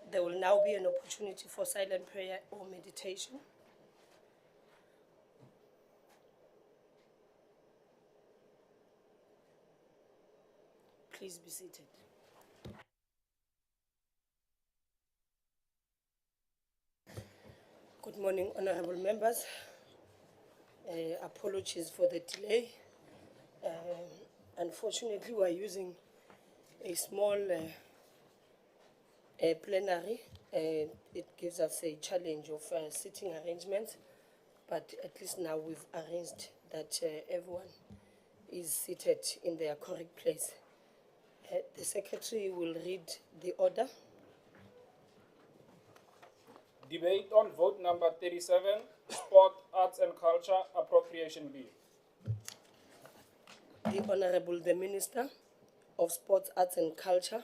There will now be an opportunity for silent prayer or meditation. Please be seated. Good morning, honorable members. Apologies for the delay. Unfortunately, we are using a small plenary. It gives us a challenge of sitting arrangements, but at least now we've arranged that everyone is seated in their correct place. The secretary will read the order. Debate on vote number 37, Sport, Arts and Culture Appropriation Bill. The Honorable the Minister of Sports, Arts and Culture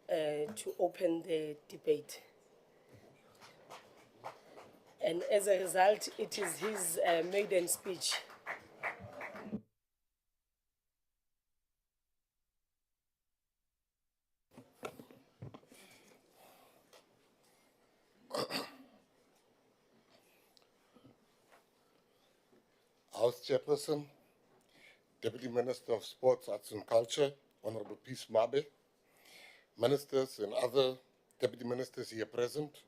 to open the debate. And as a result, it is his maiden speech. House Chairperson, Deputy Minister of Sports, Arts and Culture, Honorable Peace Mabe, Ministers and other Deputy Ministers here present,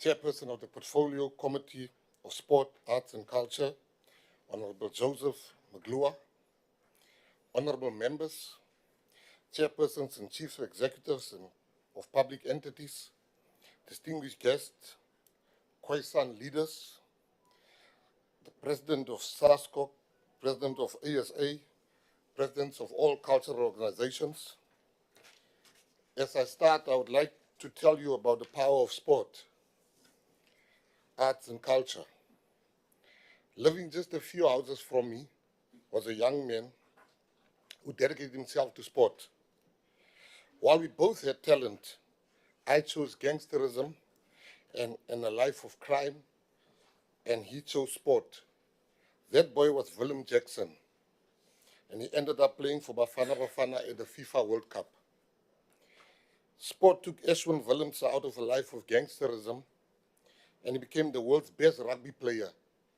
Chairperson of the Portfolio Committee of Sport, Arts and Culture, Honorable Joseph Maglua, Honorable Members, Chairpersons and Chief Executives of public entities, distinguished guests, Khoisan leaders, the President of SASCOC, President of ASA, Presidents of all cultural organizations. As I start, I would like to tell you about the power of sport, arts and culture. Living just a few houses from me was a young man who dedicated himself to sport. While we both had talent, I chose gangsterism and a life of crime, and he chose sport. That boy was Willem Jackson, and he ended up playing for Bafana Bafana at the FIFA World Cup. Sport took Ashwin Willemse out of a life of gangsterism, and he became the world's best rugby player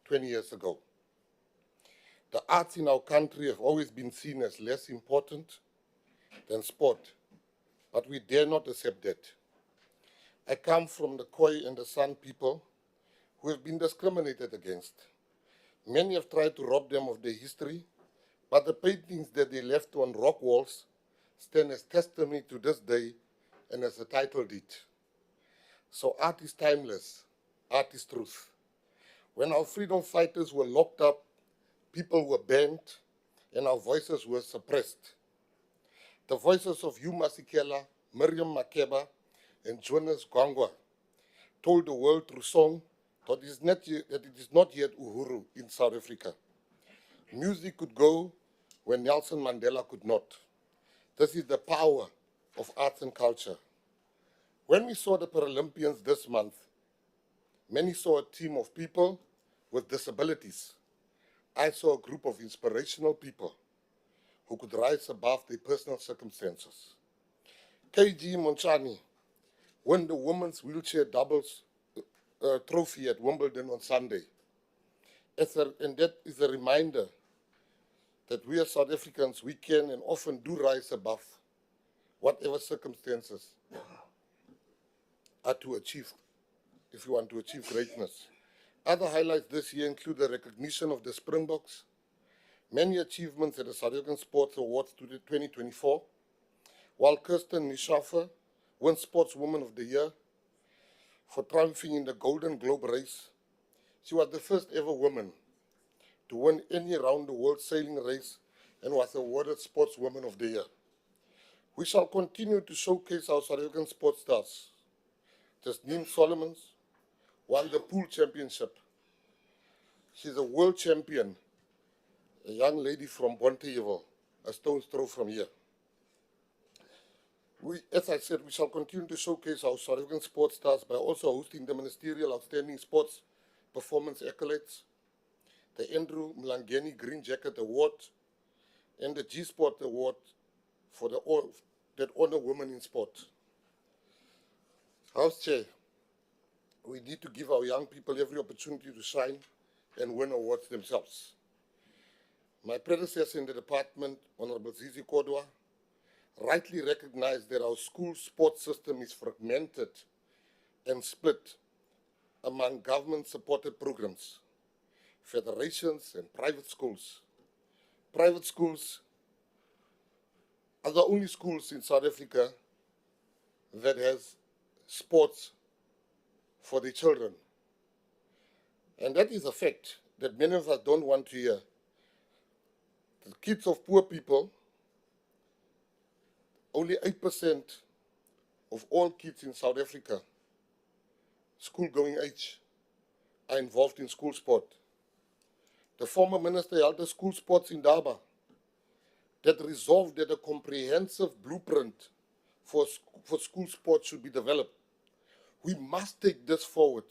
20 years ago. The arts in our country have always been seen as less important than sport, but we dare not accept that. I come from the Khoi and the San people who have been discriminated against. Many have tried to rob them of their history, but the paintings that they left on rock walls stand as testimony to this day and as the title deed. So art is timeless, art is truth. When our freedom fighters were locked up, people were banned, and our voices were suppressed. The voices of Hugh Masekela, Miriam Makeba, and Jonas Gwangwa told the world through song that it is not yet Uhuru in South Africa. Music could go when Nelson Mandela could not. This is the power of arts and culture. When we saw the Paralympians this month, many saw a team of people with disabilities. I saw a group of inspirational people who could rise above their personal circumstances. KG Monchani won the women's wheelchair doubles trophy at Wimbledon on Sunday. And that is a reminder that we as South Africans, we can and often do rise above whatever circumstances are to achieve, if you want to achieve greatness. Other highlights this year include the recognition of the Springboks, many achievements at the South African Sports Awards 2024, while Kirsten Nishafer won Sportswoman of the Year for triumphing in the Golden Globe race. She was the first ever woman to win any round-the-world sailing race and was awarded Sportswoman of the Year. We shall continue to showcase our South African sports stars. Jasneem Solomons won the pool championship. She's a world champion, a young lady from Bonteheuwel, a stone's throw from here. As I said, we shall continue to showcase our South African sports stars by also hosting the Ministerial Outstanding Sports Performance Accolades, the Andrew Mlangeni Green Jacket Award, and the G-Sport Award for that honor women in sport. House Chair, we need to give our young people every opportunity to shine and win awards themselves. My predecessor in the department, Honorable Zizi Kodwa, rightly recognized that our school sports system is fragmented and split among government-supported programs, federations, and private schools. Private schools are the only schools in South Africa that has sports for the children. And that is a fact that many of us don't want to hear. The kids of poor people, only 8% of all kids in South Africa, school-going age, are involved in school sport. The former minister held the school sports in Daba that resolved that a comprehensive blueprint for school sports should be developed. We must take this forward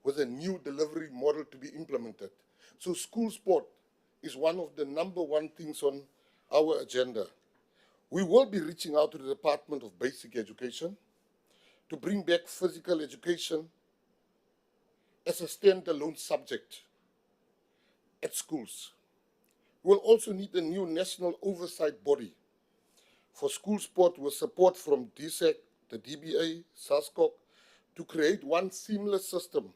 with a new delivery model to be implemented. So school sport is one of the #1 things on our agenda. We will be reaching out to the Department of Basic Education to bring back physical education as a standalone subject at schools. We will also need a new national oversight body for school sport with support from DSEC, the DBA, SASCOC, to create one seamless system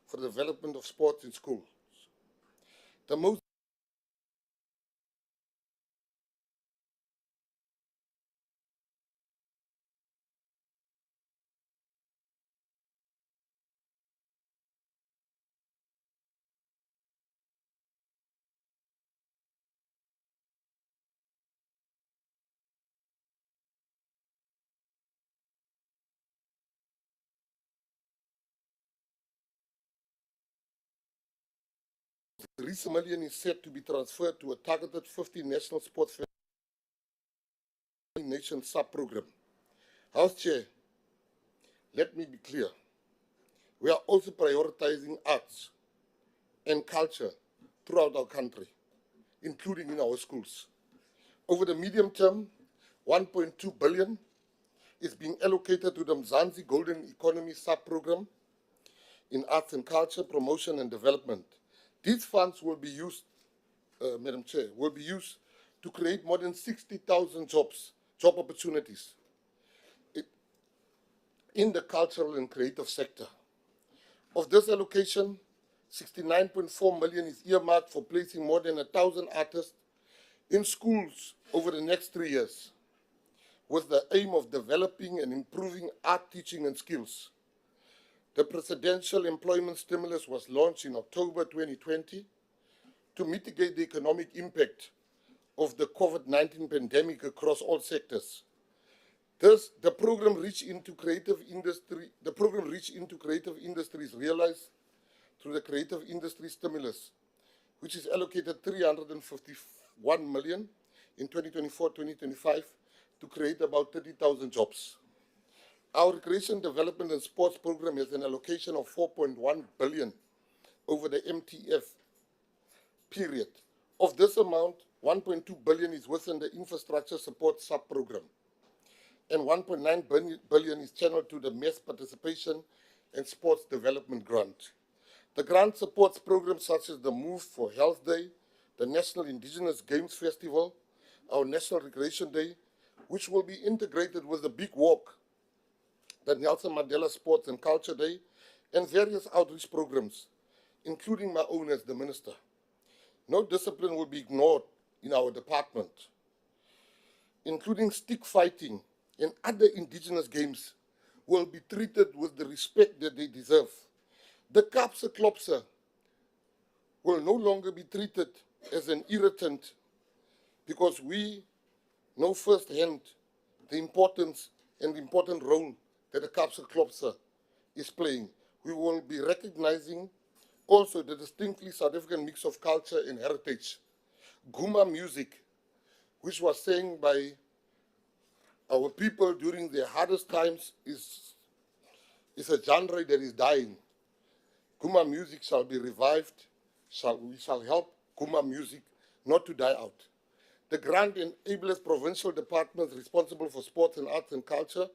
for the development of sports in schools. The most $3 million is set to be transferred to a targeted 50 national sports nation sub-program. House Chair, let me be clear. We are also prioritizing arts and culture throughout our country, including in our schools. Over the medium term, 1.2 billion is being allocated to the Mzansi Golden Economy sub-program in arts and culture, promotion and development. These funds will be used, Madam Chair, will be used to create more than 60,000 job opportunities in the cultural and creative sector. Of this allocation, 69.4 million is earmarked for placing more than 1,000 artists in schools over the next 3 years, with the aim of developing and improving art teaching and skills. The presidential employment stimulus was launched in October 2020 to mitigate the economic impact of the COVID-19 pandemic across all sectors. Thus, the program reached into creative industries realized through the creative industry stimulus, which is allocated 351 million in 2024-2025 to create about 30,000 jobs. Our recreation development and sports program has an allocation of 4.1 billion over the MTF period. Of this amount, 1.2 billion is within the infrastructure support sub-program, and 1.9 billion is channeled to the mass participation and sports development grant. The grant supports programs such as the Move for Health Day, the National Indigenous Games Festival, our National Recreation Day, which will be integrated with the Big Walk, the Nelson Mandela Sports and Culture Day, and various outreach programs, including my own as the minister. No discipline will be ignored in our department, including stick fighting and other indigenous games will be treated with the respect that they deserve. The Kapse Klopse will no longer be treated as an irritant because we know firsthand the importance and the important role that the Kapse Klopse is playing. We will be recognizing also the distinctly South African mix of culture and heritage. Guma music, which was sang by our people during their hardest times, is a genre that is dying. Guma music shall be revived. We shall help Guma music not to die out. The grant enables provincial departments responsible for sports and arts and culture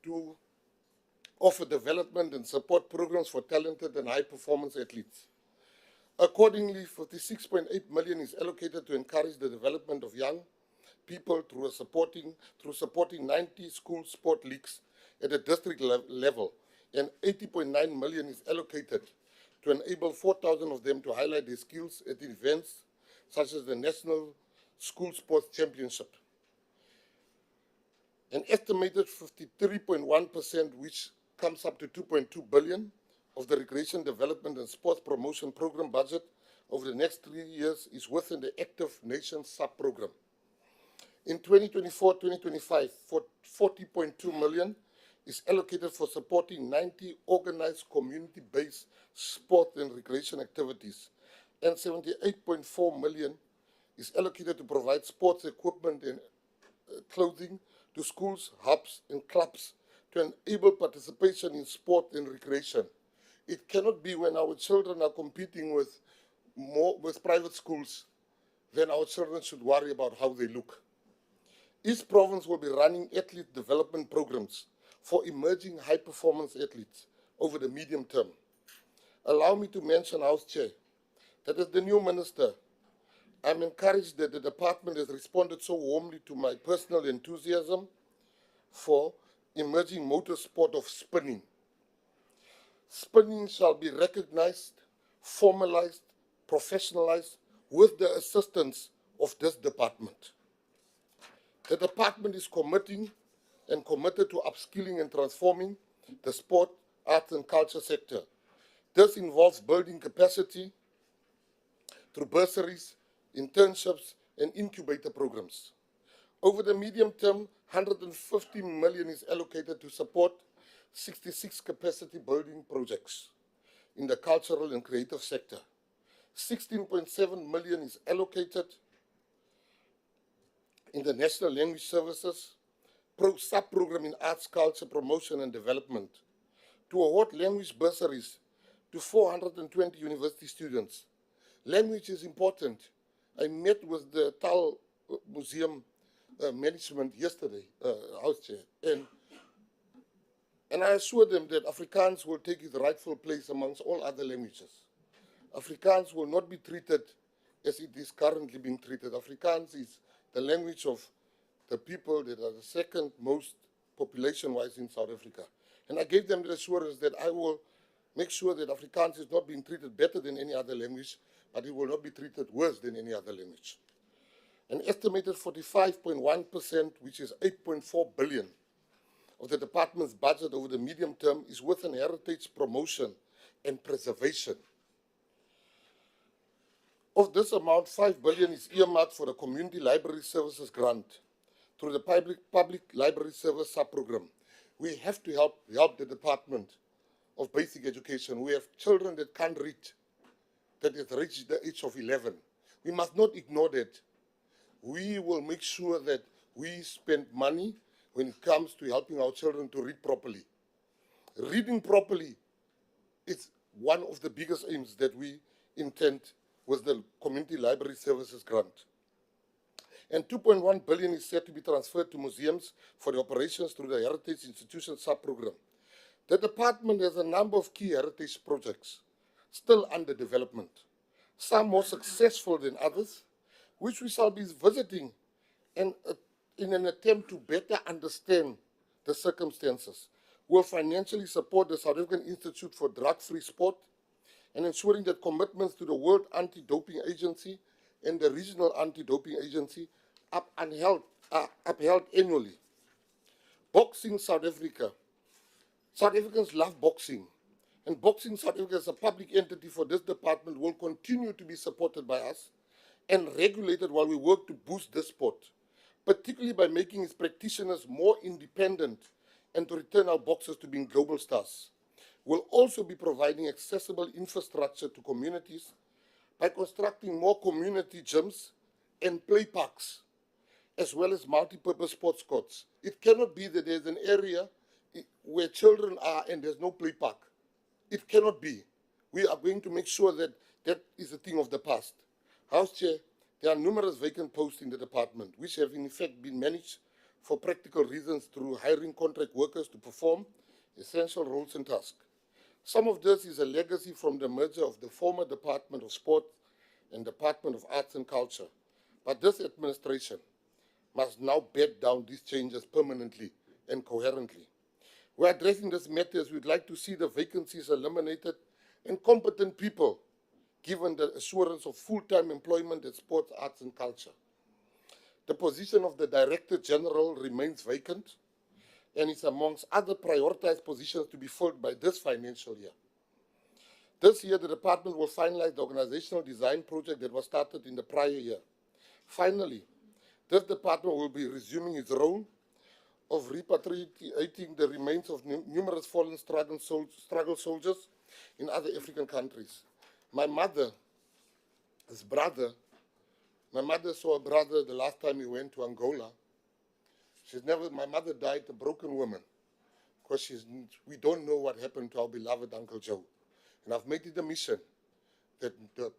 to offer development and support programs for talented and high-performance athletes. Accordingly, 56.8 million is allocated to encourage the development of young people through supporting 90 school sport leagues at the district level, and 80.9 million is allocated to enable 4,000 of them to highlight their skills at events such as the National School Sports Championship. An estimated 53.1%, which comes up to 2.2 billion, of the Recreation Development and Sports Promotion Program budget over the next 3 years is within the Active Nations sub-program. In 2024-2025, 40.2 million is allocated for supporting 90 organized community-based sport and recreation activities, and 78.4 million is allocated to provide sports equipment and clothing to schools, hubs, and clubs to enable participation in sport and recreation. It cannot be when our children are competing with private schools, then our children should worry about how they look. Each province will be running athlete development programs for emerging high-performance athletes over the medium term. Allow me to mention, House Chair, that as the new minister, I'm encouraged that the department has responded so warmly to my personal enthusiasm for emerging motorsport of spinning. Spinning shall be recognized, formalized, professionalized with the assistance of this department. The department is committed to upskilling and transforming the sport, arts, and culture sector. This involves building capacity through bursaries, internships, and incubator programs. Over the medium term, 150 million is allocated to support 66 capacity building projects in the cultural and creative sector. 16.7 million is allocated in the National Language Services sub-program in arts, culture, promotion, and development to award language bursaries to 420 university students. Language is important. I met with the Tal Museum management yesterday, House Chair, and I assured them that Afrikaans will take its rightful place amongst all other languages. Afrikaans will not be treated as it is currently being treated. Afrikaans is the language of the people that are the second most population-wise in South Africa. And I gave them the assurance that I will make sure that Afrikaans is not being treated better than any other language, but it will not be treated worse than any other language. An estimated 45.1%, which is 8.4 billion, of the department's budget over the medium term is within heritage promotion and preservation. Of this amount, 5 billion is earmarked for the Community Library Services grant through the Public Library Service sub-program. We have to help the Department of Basic Education. We have children that can't read, that have reached the age of 11. We must not ignore that. We will make sure that we spend money when it comes to helping our children to read properly. Reading properly is one of the biggest aims that we intend with the Community Library Services grant. And 2.1 billion is set to be transferred to museums for the operations through the Heritage Institution sub-program. The department has a number of key heritage projects still under development, some more successful than others, which we shall be visiting and in an attempt to better understand the circumstances. We'll financially support the South African Institute for Drug-Free Sport and ensuring that commitments to the World Anti-Doping Agency and the Regional Anti-Doping Agency are upheld annually. Boxing South Africa. South Africans love boxing, and Boxing South Africa as a public entity for this department will continue to be supported by us and regulated while we work to boost this sport, particularly by making its practitioners more independent and to return our boxers to being global stars. We'll also be providing accessible infrastructure to communities by constructing more community gyms and play parks, as well as multi-purpose sports courts. It cannot be that there's an area where children are and there's no play park. It cannot be. We are going to make sure that that is a thing of the past. House Chair, there are numerous vacant posts in the department, which have in effect been managed for practical reasons through hiring contract workers to perform essential roles and tasks. Some of this is a legacy from the merger of the former Department of Sport and Department of Arts and Culture. But this administration must now bed down these changes permanently and coherently. We're addressing this matter as we'd like to see the vacancies eliminated and competent people given the assurance of full-time employment in sports, arts, and culture. The position of the Director General remains vacant and is amongst other prioritized positions to be filled by this financial year. This year, the department will finalize the organizational design project that was started in the prior year. Finally, this department will be resuming its role of repatriating the remains of numerous fallen struggle soldiers in other African countries. My mother saw a brother the last time he went to Angola. My mother died a broken woman because we don't know what happened to our beloved Uncle Joe. And I've made it a mission that the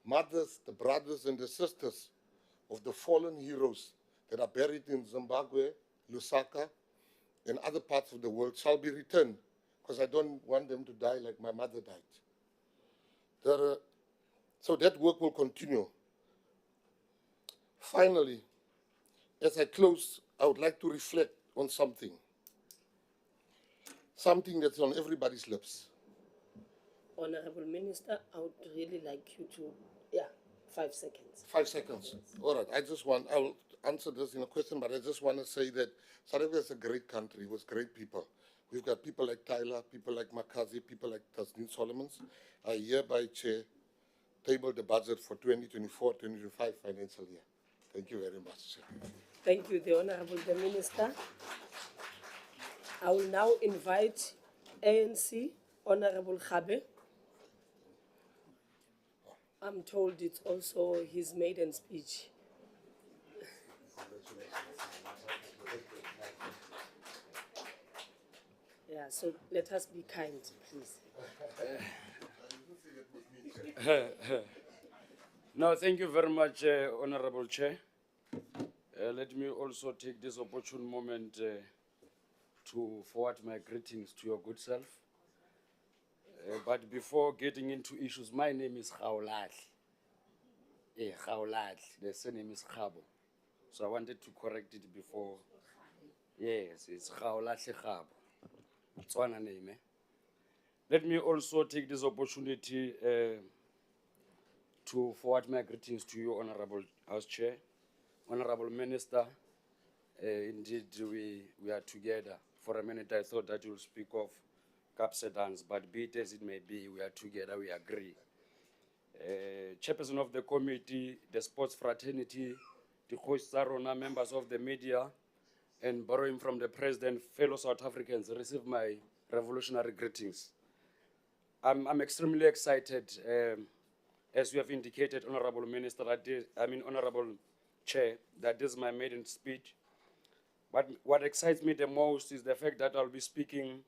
mothers, the brothers, and the sisters of the fallen heroes that are buried in Zimbabwe, Lusaka, and other parts of the world shall be returned, because I don't want them to die like my mother died. So that work will continue. Finally, as I close, I would like to reflect on something that's on everybody's lips. Honorable Minister, I would really like you to, 5 seconds. 5 seconds. All right. I'll answer this in a question, but I just want to say that South Africa is a great country with great people. We've got people like Tyler, people like Makazi, people like Tasneem Solomons. I hereby table the budget for 2024-2025 financial year. Thank you very much, Chair. Thank you, the Honorable the Minister. I will now invite ANC, Honorable Khabe. I'm told it's also his maiden speech. Yeah, so let us be kind, please. No, thank you very much, Honorable Chair. Let me also take this opportune moment to forward my greetings to your good self. But before getting into issues, my name is Gaulach. Gaulach, the surname is Khabo. So I wanted to correct it before. Yes, it's Gaulach Khabo. It's one name. Let me also take this opportunity to forward my greetings to you, Honorable House Chair, Honorable Minister. Indeed, we are together. For a minute, I thought that you will speak of Capsedans, but be it as it may be, we are together, we agree. Chairperson of the committee, the sports fraternity, the Khosarona, members of the media, and borrowing from the president, fellow South Africans, receive my revolutionary greetings. I'm extremely excited, as you have indicated, Honorable Minister, Honorable Chair, that this is my maiden speech. But what excites me the most is the fact that I'll be speaking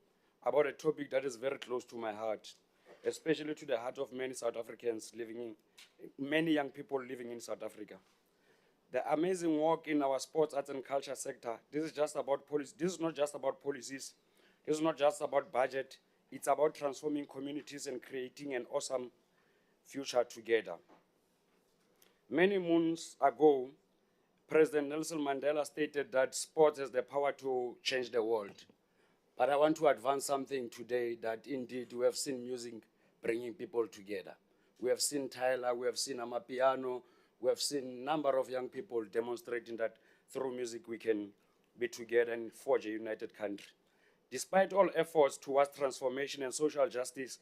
about a topic that is very close to my heart, especially to the heart of many South Africans many young people living in South Africa. The amazing work in our sports, arts, and culture sector, this is just about policy. This is not just about policies. This is not just about budget. It's about transforming communities and creating an awesome future together. Many moons ago, President Nelson Mandela stated that sports has the power to change the world. But I want to advance something today that indeed we have seen music bringing people together. We have seen Tyler, we have seen Amapiano, we have seen a number of young people demonstrating that through music we can be together and forge a united country. Despite all efforts towards transformation and social justice,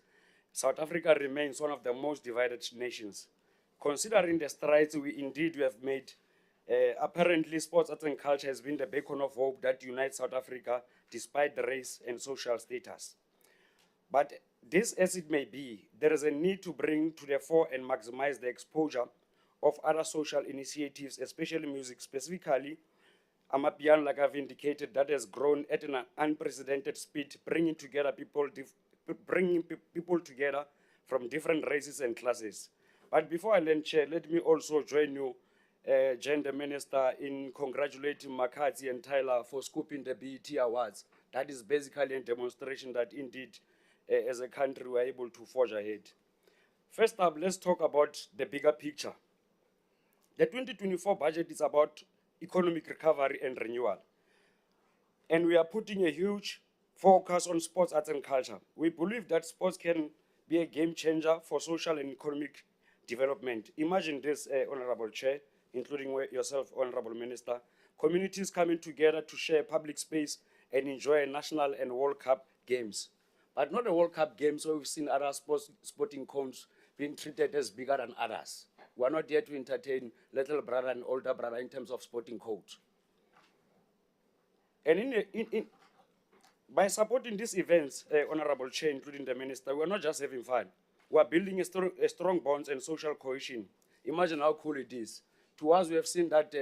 South Africa remains one of the most divided nations. Considering the strides we have made, apparently sports, arts, and culture has been the beacon of hope that unites South Africa despite the race and social status. But this as it may be, there is a need to bring to the fore and maximize the exposure of other social initiatives, especially music, specifically Amapiano, like I've indicated, that has grown at an unprecedented speed, bringing people together from different races and classes. But before I land, Chair, let me also join you, Gender Minister, in congratulating Makazi and Tyler for scooping the BET Awards That is basically a demonstration that indeed, as a country, we are able to forge ahead. First up, let's talk about the bigger picture. The 2024 budget is about economic recovery and renewal. And we are putting a huge focus on sports, arts, and culture. We believe that sports can be a game changer for social and economic development. Imagine this, Honorable Chair, including yourself, Honorable Minister, communities coming together to share public space and enjoy national and World Cup games. But not the World Cup games where we've seen other sporting cones being treated as bigger than others. We are not here to entertain little brother and older brother in terms of sporting codes. And by supporting these events, Honorable Chair, including the Minister, we're not just having fun. We're building a strong bonds and social cohesion. Imagine how cool it is. To us, we have seen that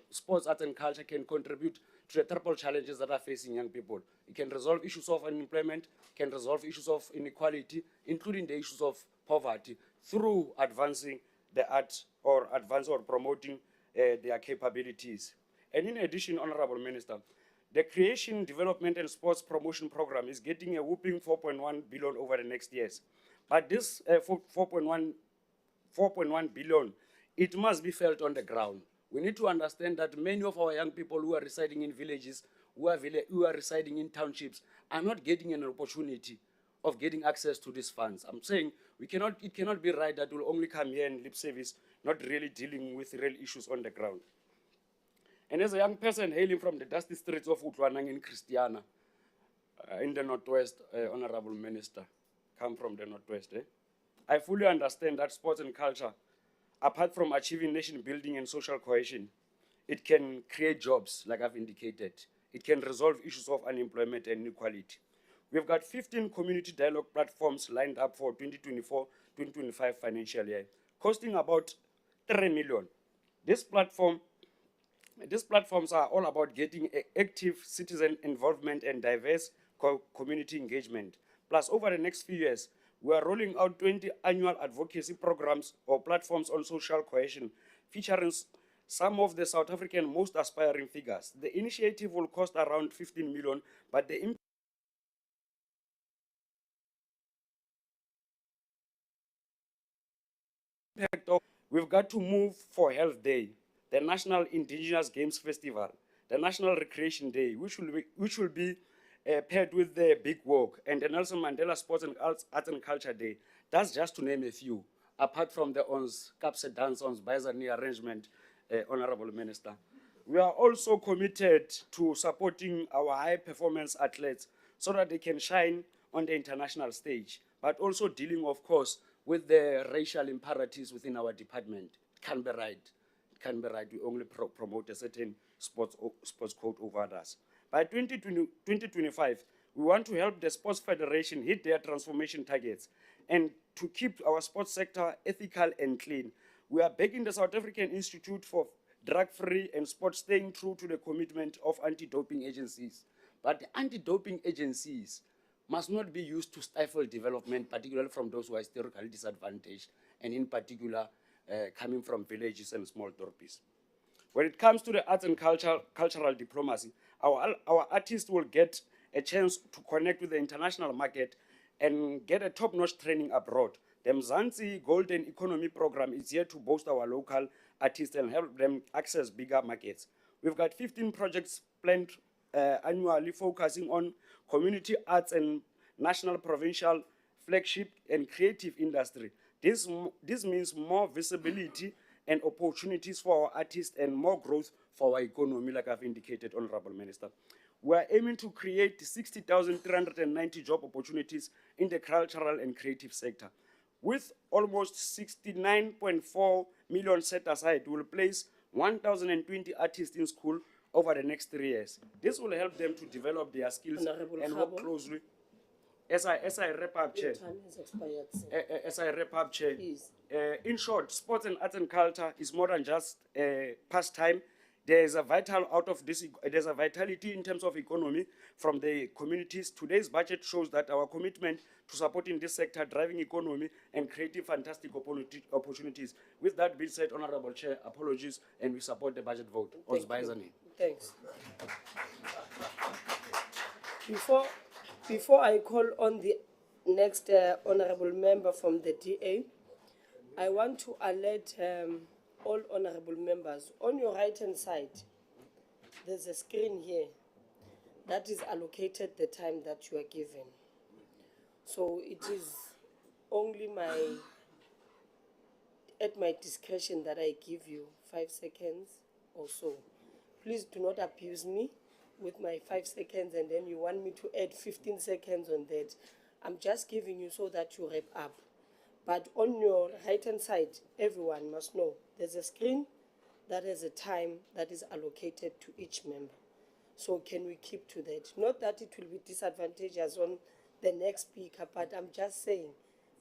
sports, art, and culture can contribute to the triple challenges that are facing young people. It can resolve issues of unemployment, can resolve issues of inequality, including the issues of poverty, through advancing the art or promoting their capabilities. And in addition, Honorable Minister, the Creation, Development and Sports Promotion Program is getting a whopping 4.1 billion over the next years. But this 4.1 billion, it must be felt on the ground. We need to understand that many of our young people who are residing in villages, who are residing in townships, are not getting an opportunity of getting access to these funds. I'm saying it cannot be right that we'll only come here in lip service, not really dealing with real issues on the ground. And as a young person hailing from the dusty streets of Utlanang in Christiana, in the Northwest, Honorable Minister, come from the Northwest, I fully understand that sports and culture, apart from achieving nation building and social cohesion, it can create jobs, like I've indicated. It can resolve issues of unemployment and inequality. We've got 15 community dialogue platforms lined up for 2024-2025 financial year, costing about 3 million. These platforms are all about getting active citizen involvement and diverse community engagement. Plus, over the next few years, we are rolling out 20 annual advocacy programs or platforms on social cohesion, featuring some of the South African most aspiring figures. The initiative will cost around 15 million, but the impact of, we've got to move for Health Day, the National Indigenous Games Festival, the National Recreation Day, which will be paired with the Big Walk, and the Nelson Mandela Sports and Arts and Culture Day. That's just to name a few, apart from the ONS Kapse Dance ONS Baizani arrangement, Honorable Minister. We are also committed to supporting our high-performance athletes so that they can shine on the international stage, but also dealing, of course, with the racial imperatives within our department. It can't be right. It can't be right. We only promote a certain sports code over others. By 2025, we want to help the Sports Federation hit their transformation targets and to keep our sports sector ethical and clean. We are begging the South African Institute for Drug-Free and Sport staying true to the commitment of anti-doping agencies. But the anti-doping agencies must not be used to stifle development, particularly from those who are historically disadvantaged, and in particular, coming from villages and small dorpies. When it comes to the arts and cultural diplomacy, our artists will get a chance to connect with the international market and get a top-notch training abroad. The Mzansi Golden Economy Program is here to boost our local artists and help them access bigger markets. We've got 15 projects planned annually focusing on community arts and national, provincial, flagship and creative industry. This means more visibility and opportunities for our artists and more growth for our economy, like I've indicated, Honorable Minister. We are aiming to create 60,390 job opportunities in the cultural and creative sector. With almost 69.4 million set aside, we will place 1,020 artists in school over the next 3 years. This will help them to develop their skills and work closely. As I wrap up, Chair. As I wrap up, Chair. In short, sports and arts and culture is more than just pastime. There's a vitality in terms of economy from the communities. Today's budget shows that our commitment to supporting this sector, driving economy and creating fantastic opportunities. With that being said, Honorable Chair, apologies, and we support the budget vote. Thanks. Before I call on the next honorable member from the DA, I want to alert all honorable members. On your right-hand side, there's a screen here that is allocated the time that you are given. So it is only at my discretion that I give you 5 seconds or so. Please do not abuse me with my 5 seconds and then you want me to add 15 seconds on that. I'm just giving you so that you wrap up. But on your right-hand side, everyone must know there's a screen that has a time that is allocated to each member. So can we keep to that? Not that it will be disadvantageous on the next speaker, but I'm just saying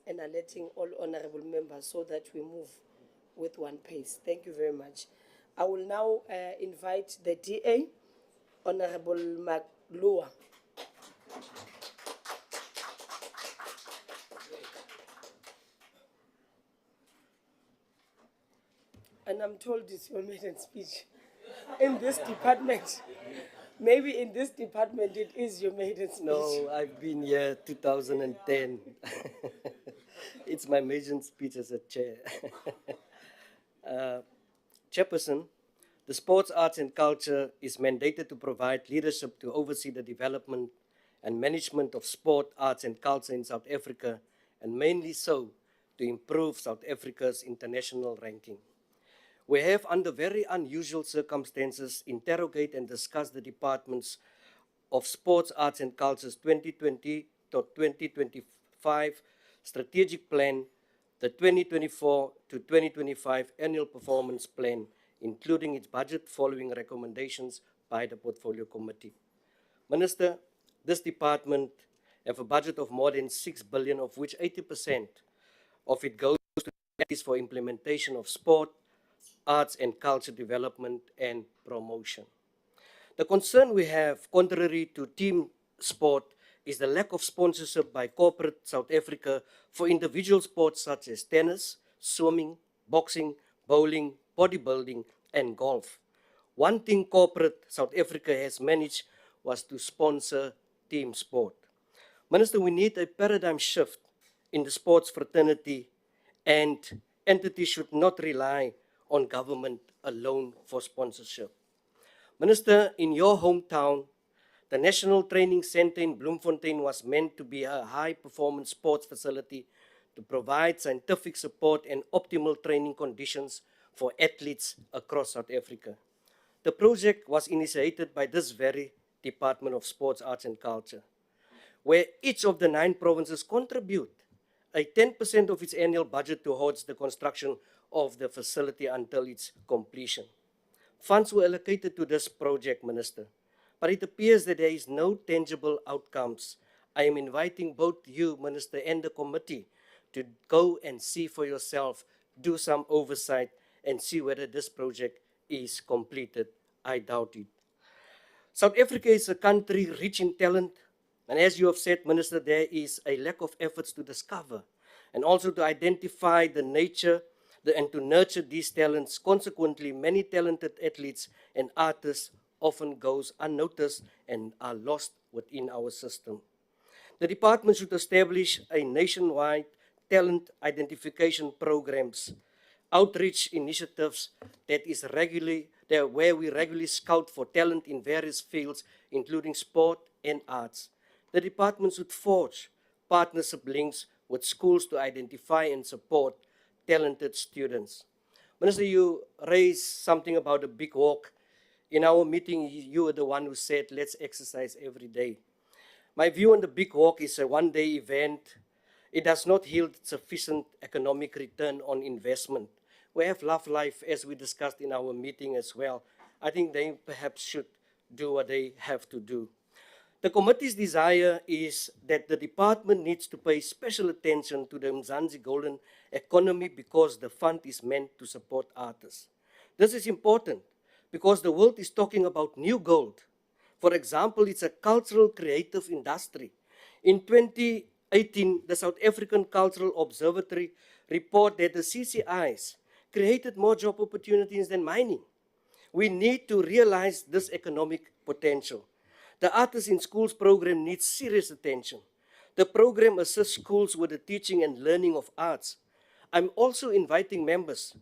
and alerting all honorable members so that we move with one pace. Thank you very much. I will now invite the DA, Honorable Maglua. And I'm told it's your maiden speech in this department. Maybe in this department it is your maiden speech. No, I've been here 2010. It's my maiden speech as a chair. Chairperson, the Sports, Arts and Culture is mandated to provide leadership to oversee the development and management of sport, arts and culture in South Africa, and mainly so to improve South Africa's international ranking. We have, under very unusual circumstances, interrogate and discuss the departments of Sports, Arts and Culture's 2020 to 2025 strategic plan, the 2024 to 2025 annual performance plan, including its budget following recommendations by the Portfolio Committee. Minister, this department have a budget of more than 6 billion, of which 80% of it goes to for implementation of sport, arts and culture development and promotion. The concern we have, contrary to team sport, is the lack of sponsorship by corporate South Africa for individual sports such as tennis, swimming, boxing, bowling, bodybuilding, and golf. One thing corporate South Africa has managed was to sponsor team sport. Minister, we need a paradigm shift in the sports fraternity, and entities should not rely on government alone for sponsorship. Minister, in your hometown, the National Training Center in Bloemfontein was meant to be a high-performance sports facility to provide scientific support and optimal training conditions for athletes across South Africa. The project was initiated by this very Department of Sports, Arts and Culture, where each of the 9 provinces contribute a 10% of its annual budget towards the construction of the facility until its completion. Funds were allocated to this project, Minister, but it appears that there is no tangible outcomes. I am inviting both you, Minister, and the committee to go and see for yourself, do some oversight, and see whether this project is completed. I doubt it. South Africa is a country rich in talent, and as you have said, Minister, there is a lack of efforts to discover and also to identify the nature and to nurture these talents. Consequently, many talented athletes and artists often goes unnoticed and are lost within our system. The department should establish a nationwide talent identification programs, outreach initiatives where we regularly scout for talent in various fields, including sport and arts. The department should forge partnership links with schools to identify and support talented students. Minister, you raised something about a big walk. In our meeting, you were the one who said, let's exercise every day. My view on the big walk is a one-day event. It does not yield sufficient economic return on investment. We have Love Life, as we discussed in our meeting as well. I think they perhaps should do what they have to do. The committee's desire is that the department needs to pay special attention to the Mzansi Golden Economy because the fund is meant to support artists. This is important because the world is talking about new gold. For example, it's a cultural creative industry. In 2018, the South African Cultural Observatory reported that the CCIs created more job opportunities than mining. We need to realize this economic potential. The Artists in Schools program needs serious attention. The program assists schools with the teaching and learning of arts. I'm also inviting members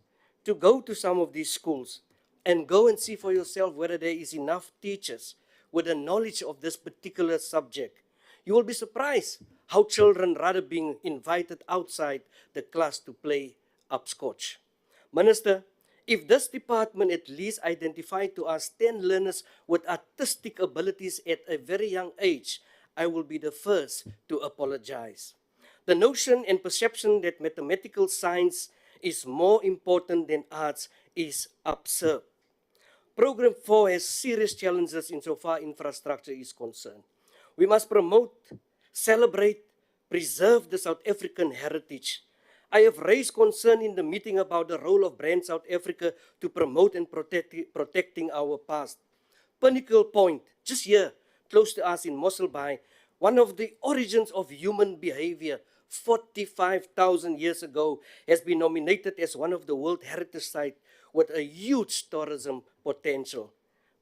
to go to some of these schools and go and see for yourself whether there is enough teachers with a knowledge of this particular subject. You will be surprised how children rather being invited outside the class to play upscotch. Minister, if this department at least identified to us 10 learners with artistic abilities at a very young age, I will be the first to apologize. The notion and perception that mathematical science is more important than arts is absurd. Program 4 has serious challenges insofar infrastructure is concerned. We must promote, celebrate, preserve the South African heritage. I have raised concern in the meeting about the role of Brand South Africa to promote and protecting our past. Pinnacle Point, just here, close to us in Mossel Bay, one of the origins of human behavior 45,000 years ago, has been nominated as one of the World Heritage Sites with a huge tourism potential.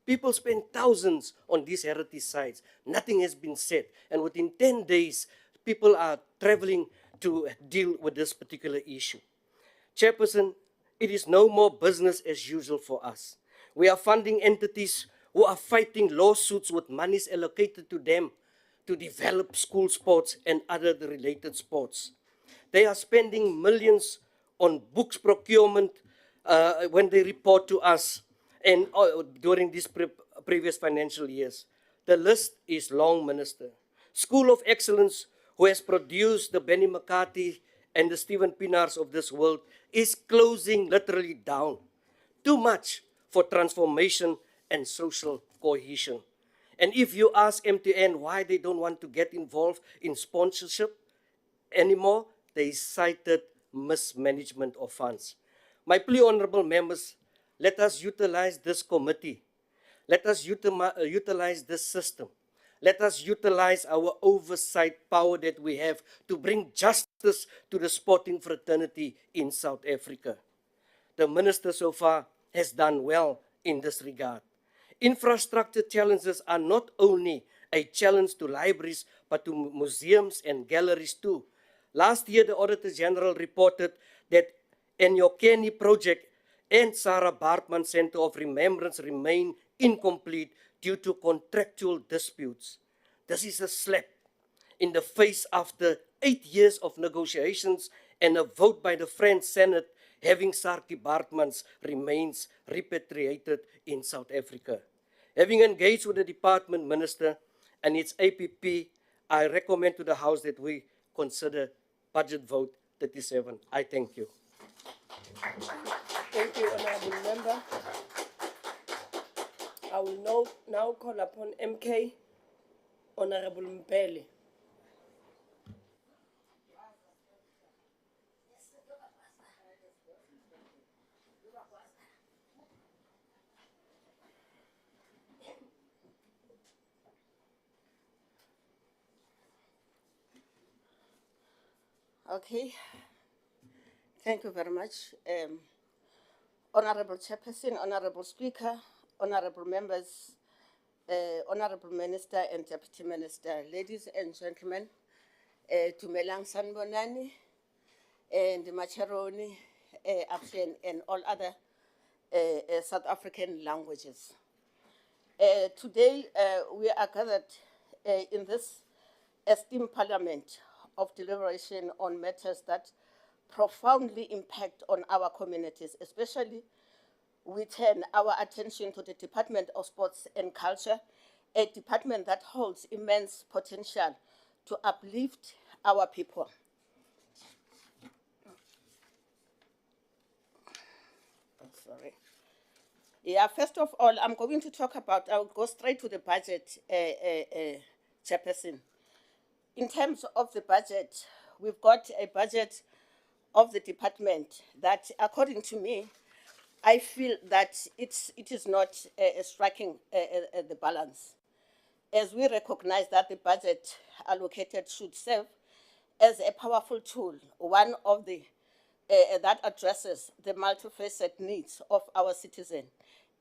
People spend thousands on these heritage sites. Nothing has been said. And within 10 days, people are traveling to deal with this particular issue. Chairperson, it is no more business as usual for us. We are funding entities who are fighting lawsuits with monies allocated to them to develop school sports and other related sports. They are spending millions on books procurement when they report to us and during these previous financial years. The list is long, Minister. School of Excellence, who has produced the Benny McCarthy and the Stephen Pienaars of this world, is closing literally down. Too much for transformation and social cohesion. And if you ask MTN why they don't want to get involved in sponsorship anymore, they cited mismanagement of funds. My plea, honorable members, let us utilize this committee. Let us utilize this system. Let us utilize our oversight power that we have to bring justice to the sporting fraternity in South Africa. The minister so far has done well in this regard. Infrastructure challenges are not only a challenge to libraries, but to museums and galleries too. Last year, the Auditor General reported that Enyokeni project and Sarah Bartman Center of Remembrance remain incomplete due to contractual disputes. This is a slap in the face after 8 years of negotiations and a vote by the French Senate having Sarki Bartman's remains repatriated in South Africa. Having engaged with the department minister and its APP, I recommend to the House that we consider budget vote 37. I thank you. Thank you, Honorable Member. I will now call upon MK, Honorable Mpele. Okay, thank you very much. Honorable Chairperson, Honorable Speaker, Honorable Members, Honorable Minister and Deputy Minister, ladies and gentlemen, Tumelang Sanbonani, and Macharoni, Afshen, and all other South African languages. Today, we are gathered in this esteemed Parliament of deliberation on matters that profoundly impact on our communities, especially we turn our attention to the Department of Sports and Culture, a department that holds immense potential to uplift our people. Sorry. Yeah, first of all, I'm going to talk about, I'll go straight to the budget, Chairperson. In terms of the budget, we've got a budget of the department that, according to me, I feel that it is not striking the balance. As we recognize that the budget allocated should serve as a powerful tool, one of the that addresses the multifaceted needs of our citizens.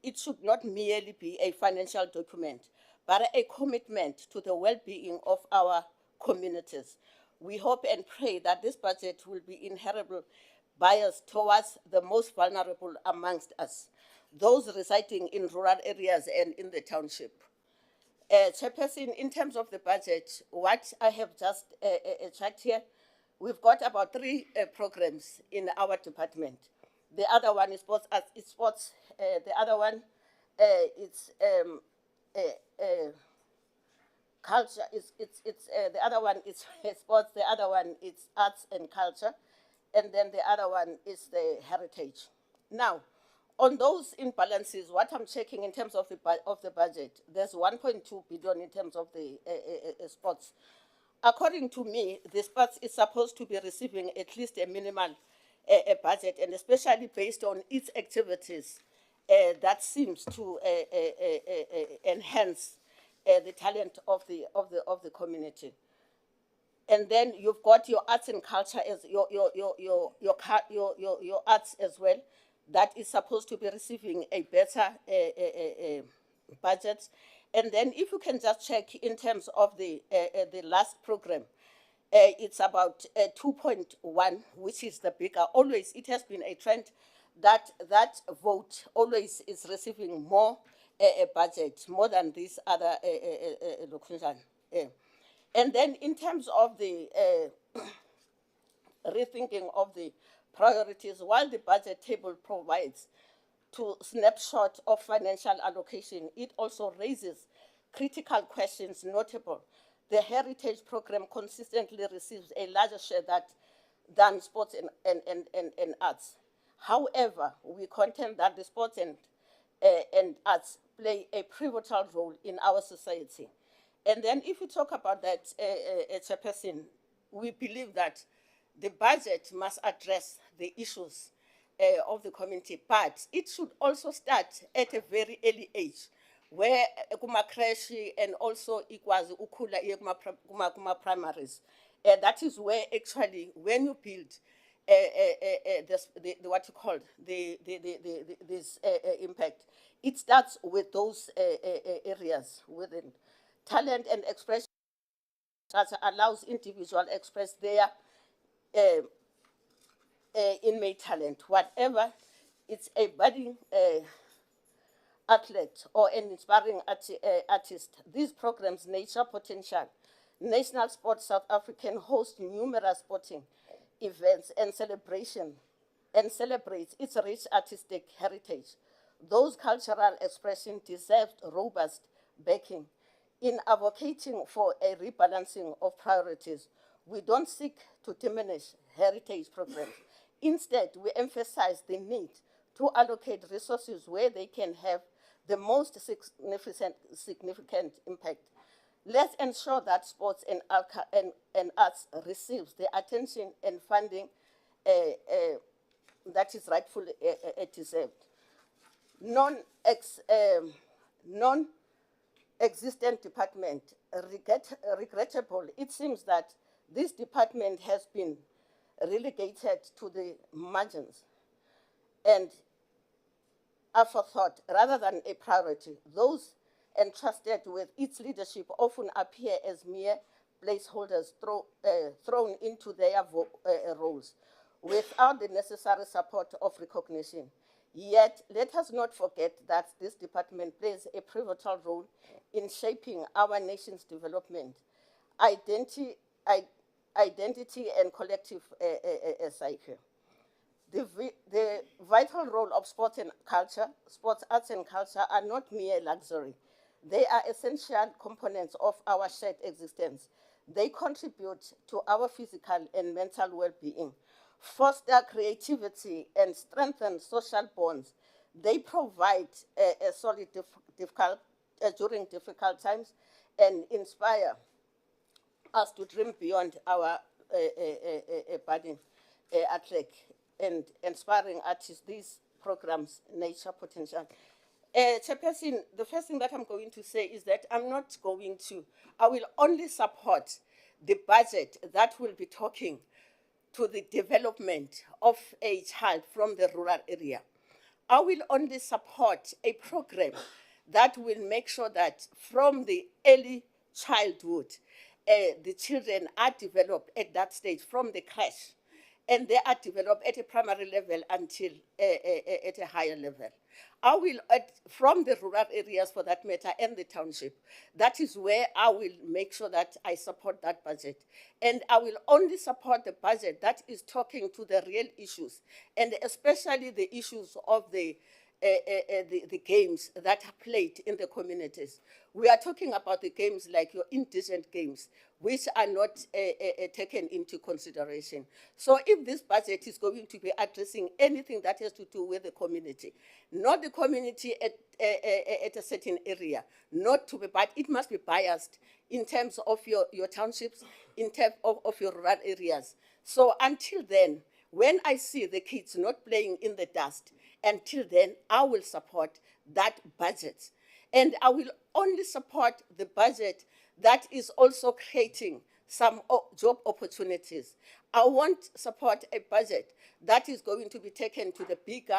It should not merely be a financial document, but a commitment to the well-being of our communities. We hope and pray that this budget will be inherently biased towards the most vulnerable amongst us, those residing in rural areas and in the township. Chairperson, in terms of the budget, what I have just checked here, we've got about 3 programs in our department. The other one is sports, the other one it's culture, the other one is sports, the other one is arts and culture, and then the other one is the heritage. Now, on those imbalances, what I'm checking in terms of the budget, there's 1.2 billion in terms of the sports. According to me, the sports is supposed to be receiving at least a minimal budget, and especially based on its activities, that seems to enhance the talent of the community. And then you've got your arts and culture as your arts as well, that is supposed to be receiving a better budget. And then if you can just check in terms of the last program, it's about 2.1, which is the bigger. Always, it has been a trend that vote always is receiving more budget, more than these other locations. And then in terms of the rethinking of the priorities, while the budget table provides to snapshot of financial allocation, it also raises critical questions. Notable, the heritage program consistently receives a larger share than sports and arts. However, we contend that the sports and arts play a pivotal role in our society. And then if you talk about that, Chairperson, we believe that the budget must address the issues of the community, but it should also start at a very early age, where kuma creche and also equals ukula kuma primaries. That is where actually when you build the what you call this impact, it starts with those areas within talent and expression that allows individual express their inmate talent, whatever it's a budding athlete or an inspiring artist. These programs nurture potential. National Sports South African hosts numerous sporting events and celebrates its rich artistic heritage. Those cultural expressions deserve robust backing. In advocating for a rebalancing of priorities, we don't seek to diminish heritage programs. Instead, we emphasize the need to allocate resources where they can have the most significant impact. Let's ensure that sports and arts receives the attention and funding that is rightfully deserved. Non-existent department, regrettable. It seems that this department has been relegated to the margins and afterthought rather than a priority. Those entrusted with its leadership often appear as mere placeholders thrown into their roles without the necessary support of recognition. Yet, let us not forget that this department plays a pivotal role in shaping our nation's development, identity and collective psyche. The vital role of sports arts and culture are not mere luxury. They are essential components of our shared existence. They contribute to our physical and mental well-being, foster creativity, and strengthen social bonds. They provide a solid during difficult times and inspire us to dream beyond our budding athlete and inspiring artists. These programs nurture potential. Chairperson, the first thing that I'm going to say is that I will only support the budget that will be talking to the development of a child from the rural area. I will only support a program that will make sure that from the early childhood, the children are developed at that stage from the creche, and they are developed at a primary level until at a higher level. I will, from the rural areas for that matter, and the township, that is where I will make sure that I support that budget. And I will only support the budget that is talking to the real issues, and especially the issues of the games that are played in the communities. We are talking about the games like your indecent games, which are not taken into consideration. So if this budget is going to be addressing anything that has to do with the community, not the community at a certain area, not to be, but it must be biased in terms of your townships, in terms of your rural areas. So until then, when I see the kids not playing in the dust, until then, I will support that budget. And I will only support the budget that is also creating some job opportunities. I won't support a budget that is going to be taken to the bigger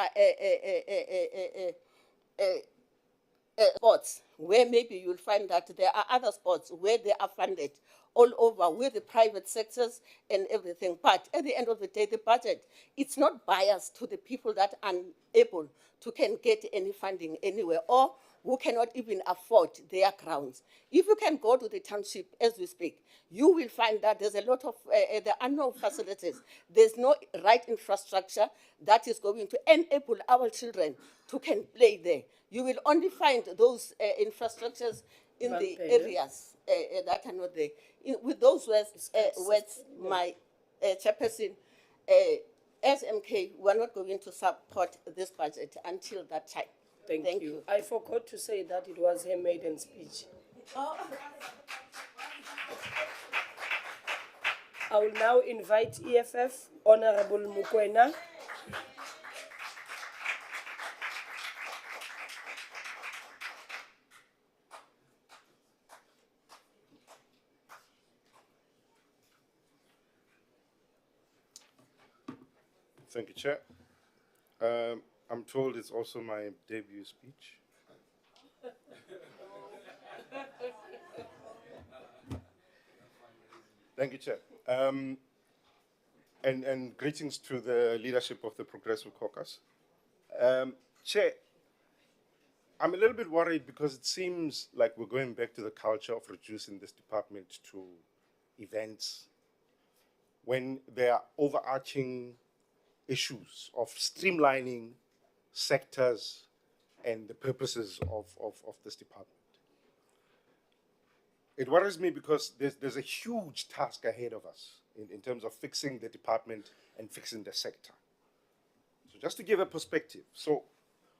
sports, where maybe you'll find that there are other sports where they are funded all over with the private sectors and everything. But at the end of the day, the budget, it's not biased to the people that are unable to can get any funding anywhere, or who cannot even afford their grounds. If you can go to the township as we speak, you will find that there's a lot of, there are no facilities. There's no right infrastructure that is going to enable our children to can play there. You will only find those infrastructures in the areas that are not there. With those words, my chairperson, SMK, we're not going to support this budget until that time. Thank you. I forgot to say that it was her maiden speech. I will now invite EFF, Honorable Mukwena. Thank you, Chair. I'm told it's also my debut speech. Thank you, Chair. And greetings to the leadership of the Progressive Caucus. Chair, I'm a little bit worried because it seems like we're going back to the culture of reducing this department to events when there are overarching issues of streamlining sectors and the purposes of this department. It worries me because there's a huge task ahead of us in terms of fixing the department and fixing the sector. So just to give a perspective, so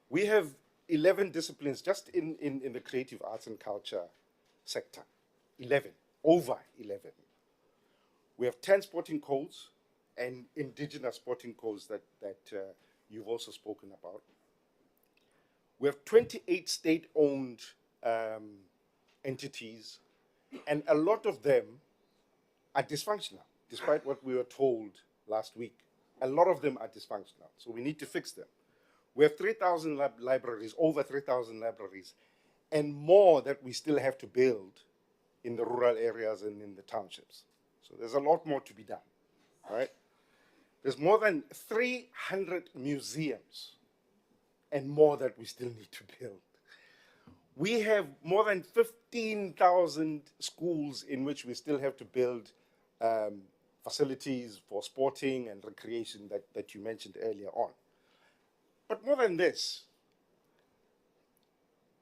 we have 11 disciplines just in the creative arts and culture sector, 11, over 11. We have 10 sporting codes and indigenous sporting codes that you've also spoken about. We have 28 state-owned entities, and a lot of them are dysfunctional, despite what we were told last week. A lot of them are dysfunctional, so we need to fix them. We have 3,000 libraries, over 3,000 libraries, and more that we still have to build in the rural areas and in the townships. So there's a lot more to be done, right? There's more than 300 museums and more that we still need to build. We have more than 15,000 schools in which we still have to build facilities for sporting and recreation that you mentioned earlier on. But more than this,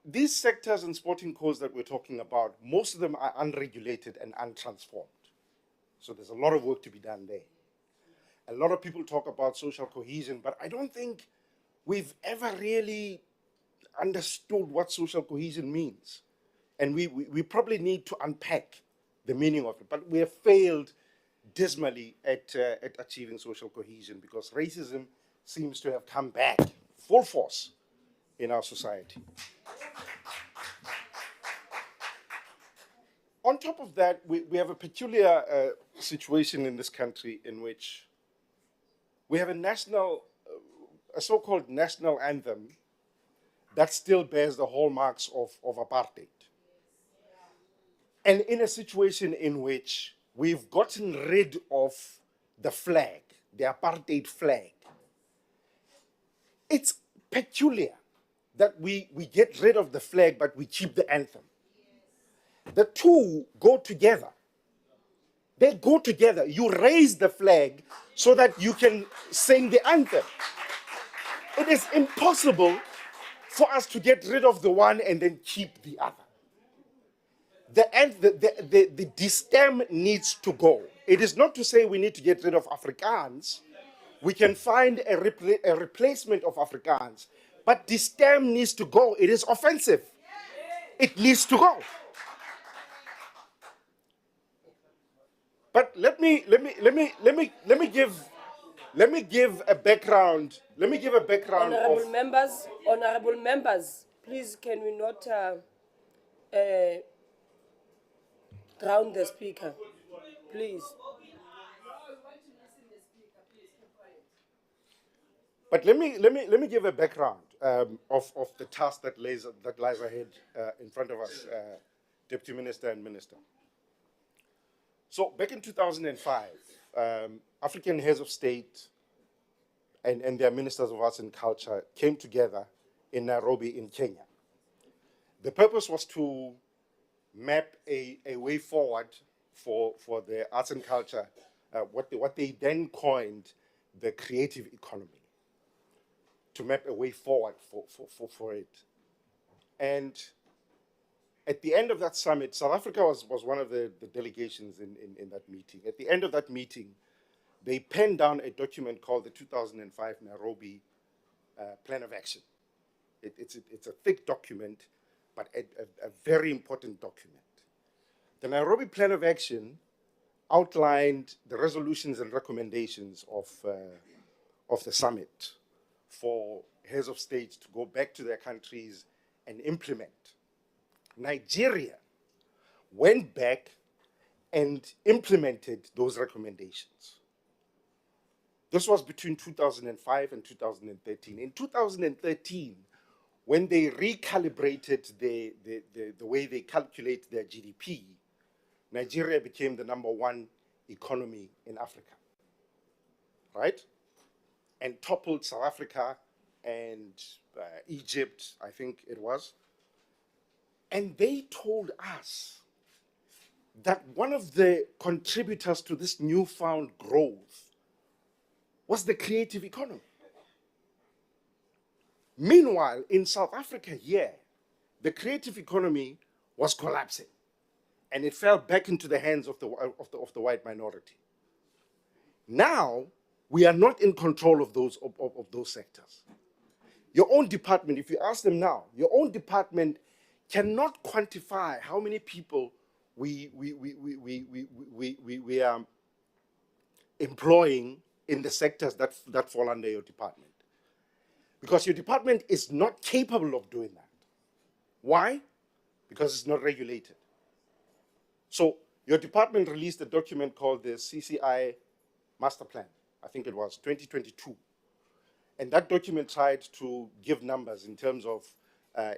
these sectors and sporting codes that we're talking about, most of them are unregulated and untransformed. So there's a lot of work to be done there. A lot of people talk about social cohesion, but I don't think we've ever really understood what social cohesion means. And we probably need to unpack the meaning of it, but we have failed dismally at achieving social cohesion because racism seems to have come back full force in our society. On top of that, we have a peculiar situation in this country in which we have a so-called national anthem that still bears the hallmarks of apartheid. And in a situation in which we've gotten rid of the flag, the apartheid flag, it's peculiar that we get rid of the flag, but we keep the anthem. The two go together. They go together. You raise the flag so that you can sing the anthem. It is impossible for us to get rid of the one and then keep the other. The stem needs to go. It is not to say we need to get rid of Afrikaans. We can find a replacement of Afrikaans, but the stem needs to go. It is offensive. It needs to go. But let me give a background. Let me give a background of Honorable members, please can we not drown the speaker, please? But let me give a background of the task that lies ahead in front of us, Deputy Minister and Minister. So back in 2005, African heads of state and their ministers of arts and culture came together in Nairobi in Kenya. The purpose was to map a way forward for the arts and culture, what they then coined the creative economy, to map a way forward for it. And at the end of that summit, South Africa was one of the delegations in that meeting. At the end of that meeting, they penned down a document called the 2005 Nairobi Plan of Action. It's a thick document, but a very important document. The Nairobi Plan of Action outlined the resolutions and recommendations of the summit for heads of state to go back to their countries and implement. Nigeria went back and implemented those recommendations. This was between 2005 and 2013. In 2013, when they recalibrated the way they calculate their GDP, Nigeria became the #1 economy in Africa, right? And toppled South Africa and Egypt, I think it was. And they told us that one of the contributors to this newfound growth was the creative economy. Meanwhile, in South Africa here, the creative economy was collapsing, and it fell back into the hands of the white minority. Now, we are not in control of those sectors. Your own department, if you ask them now, your own department cannot quantify how many people we are employing in the sectors that fall under your department. Because your department is not capable of doing that. Why? Because it's not regulated. So your department released a document called the CCI Master Plan, I think it was 2022. And that document tried to give numbers in terms of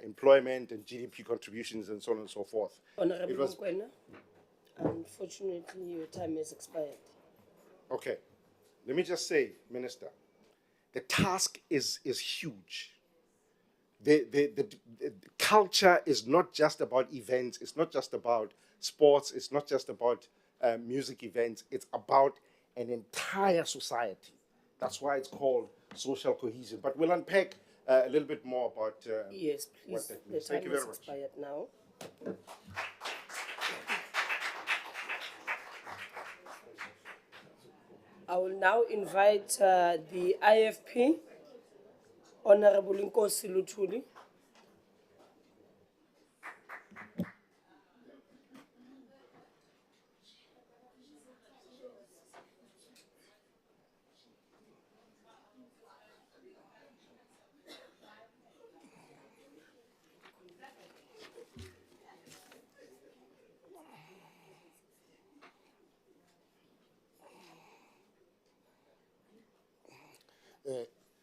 employment and GDP contributions and so on and so forth. Honorable Mkwena, unfortunately your time has expired. Okay, let me just say, Minister, the task is huge. The culture is not just about events, it's not just about sports, it's not just about music events, it's about an entire society. That's why it's called social cohesion. But we'll unpack a little bit more about yes, please. what that The means. time Thank you very has much. expired now. I will now invite the IFP, Honorable Nkosi Luthuli.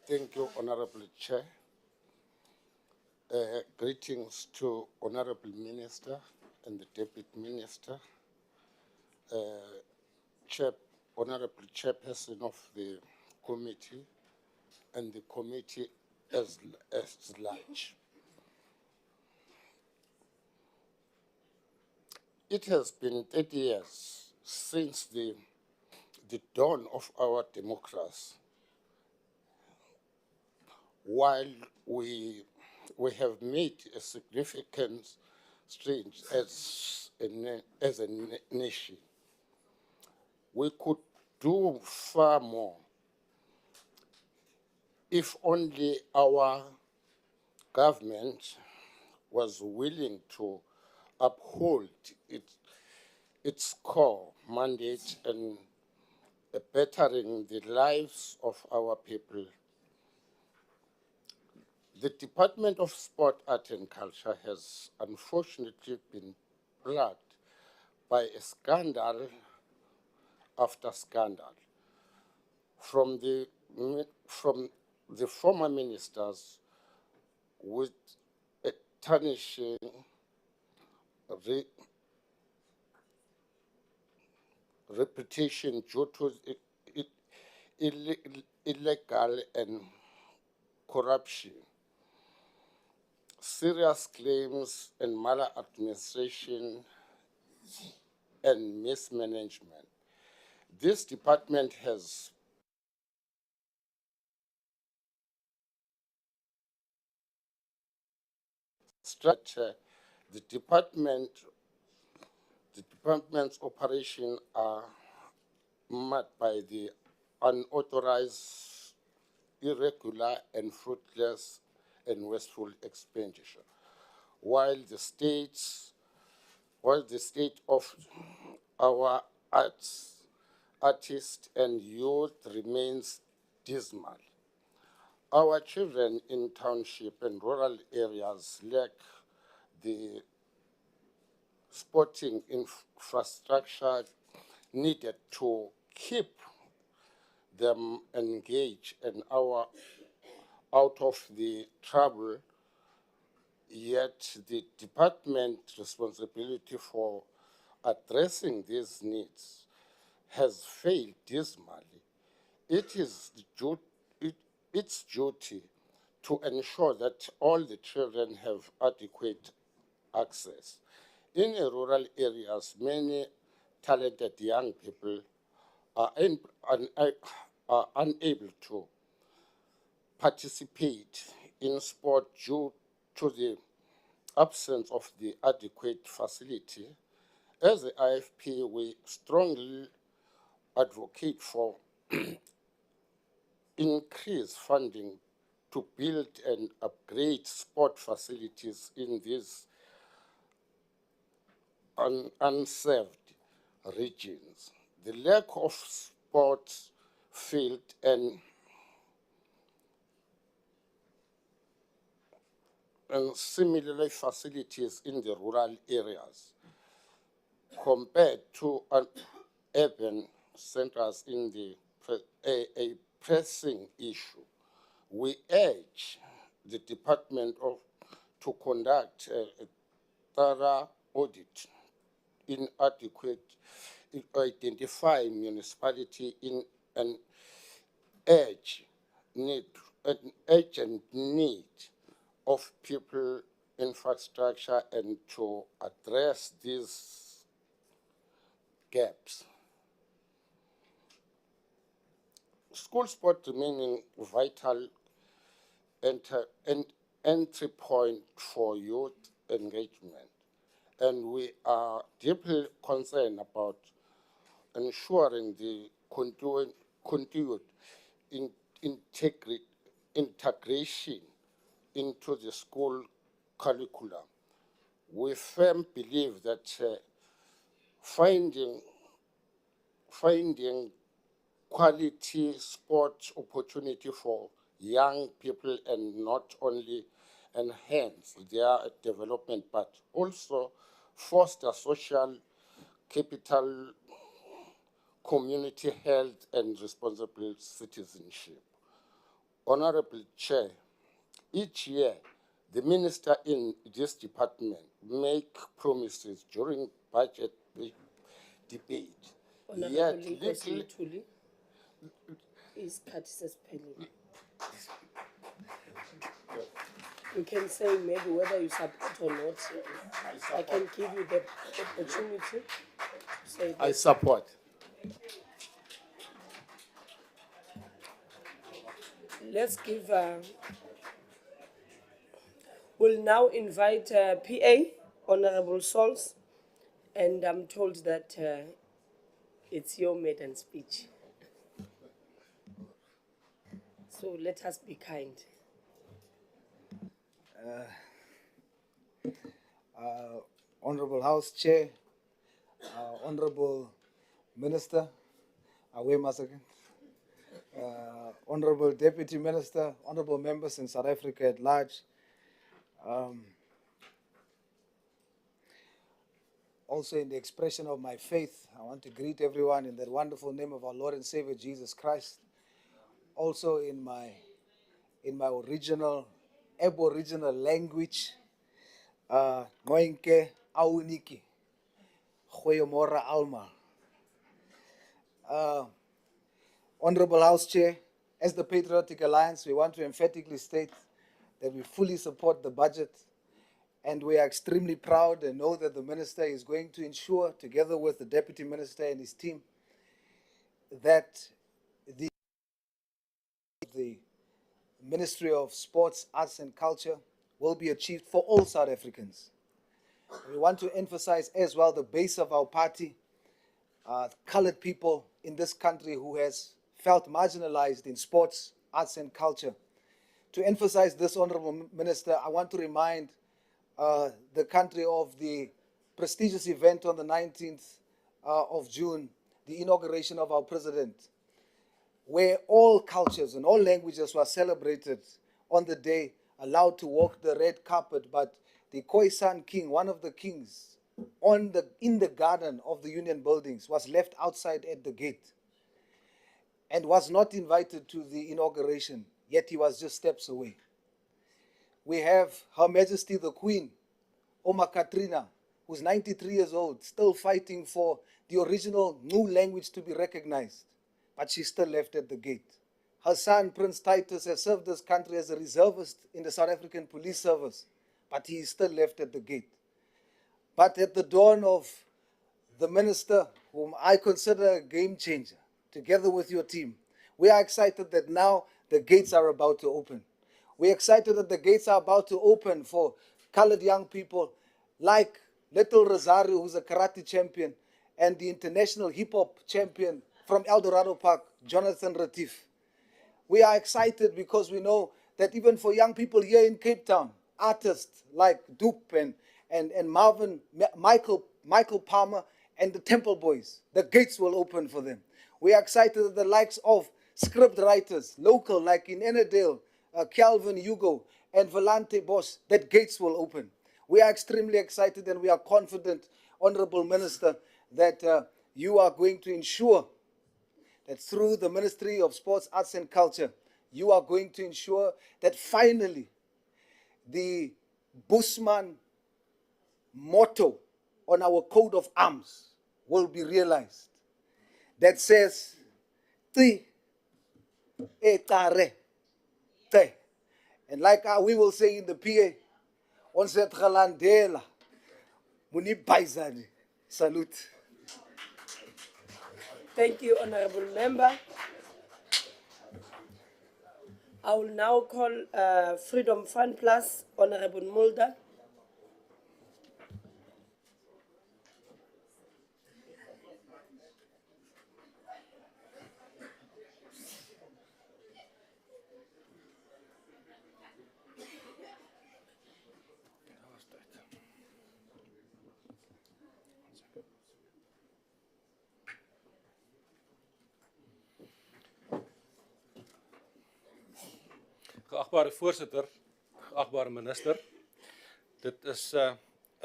Thank you, Honorable Chair. Greetings to Honorable Minister and the Deputy Minister, Honorable Chairperson of the committee, and the committee as large. It has been 30 years since the dawn of our democracy. While we have made a significant stride as a nation, we could do far more if only our government was willing to uphold its core mandate and bettering the lives of our people. The Department of Sport, Art and Culture has unfortunately been plagued by a scandal after scandal from the former ministers with a tarnishing reputation due to illegal and corruption, serious claims and maladministration and mismanagement. This department has structured the department's operations are marked by the unauthorized, irregular, and fruitless and wasteful expenditure, while the state of our artists and youth remains dismal. Our children in township and rural areas lack the sporting infrastructure needed to keep them engaged and out of the trouble, yet the department's responsibility for addressing these needs has failed dismally. It is its duty to ensure that all the children have adequate access. In rural areas, many talented young people are unable to participate in sport due to the absence of the adequate facility. As the IFP, we strongly advocate for increased funding to build and upgrade sport facilities in these unserved regions. The lack of sports field and similarly facilities in the rural areas compared to urban centers in a pressing issue. We urge the department to conduct a thorough audit identify municipality in an urgent need of people infrastructure and to address these gaps. School sport remaining vital entry point for youth engagement, and we are deeply concerned about ensuring the continued integration into the school curriculum. We firmly believe that finding quality sport opportunity for young people and not only enhance their development but also foster social capital, community health, and responsible citizenship. Honorable Chair, each year the minister in this department make promises during budget debate, Honorable yet Linkosi little, Mthuli is participating. You can say maybe whether you support or not. I can give you the opportunity to say that. I support. Let's give. We'll now invite PA, Honorable Sols, and I'm told that it's your maiden speech. So let us be kind. Honorable House Chair, Honorable Minister, Awe Masakan, Honorable Deputy Minister, Honorable members in South Africa at large. Also in the expression of my faith, I want to greet everyone in the wonderful name of our Lord and Savior Jesus Christ. Also in my Aboriginal language, Ngoinke Auniki, Goeiemorgen Alma. Honorable House Chair, as the Patriotic Alliance, we want to emphatically state that we fully support the budget, and we are extremely proud and know that the Minister is going to ensure, together with the Deputy Minister and his team, that the Ministry of Sports, Arts and Culture will be achieved for all South Africans. We want to emphasize as well the base of our party, colored people in this country who has felt marginalized in sports, arts and culture. To emphasize this, Honorable Minister, I want to remind the country of the prestigious event on the 19th of June, the inauguration of our president, where all cultures and all languages were celebrated on the day, allowed to walk the red carpet, but the Khoisan king, one of the kings, in the garden of the Union buildings, was left outside at the gate and was not invited to the inauguration, yet he was just steps away. We have Her Majesty the Queen, Oma Katrina, who's 93 years old, still fighting for the original new language to be recognized, but she's still left at the gate. Her son, Prince Titus, has served this country as a reservist in the South African Police Service, but he is still left at the gate. But at the dawn of the minister, whom I consider a game changer, together with your team, we are excited that now the gates are about to open. We're excited that the gates are about to open for colored young people like Little Rosario, who's a karate champion, and the international hip-hop champion from El Dorado Park, Jonathan Retief. We are excited because we know that even for young people here in Cape Town, artists like Dupe and Michael Palmer and the Temple Boys, the gates will open for them. We are excited that the likes of script writers, local, like in Ennerdale, Calvin Hugo and Volante Bosch, that gates will open. We are extremely excited and we are confident, Honorable Minister, that you are going to ensure that through the Ministry of Sports, Arts and Culture, you are going to ensure that finally the Bushman motto on our coat of arms will be realized. That says, Ti etare te. And like we will say in the PA, ons het gelandela, moenie byzani. Salute. Thank you, Honorable Member. I will now call Freedom Fund Plus, Honorable Mulder. Geachtbare voorsitter, geachtbare minister, dit is 'n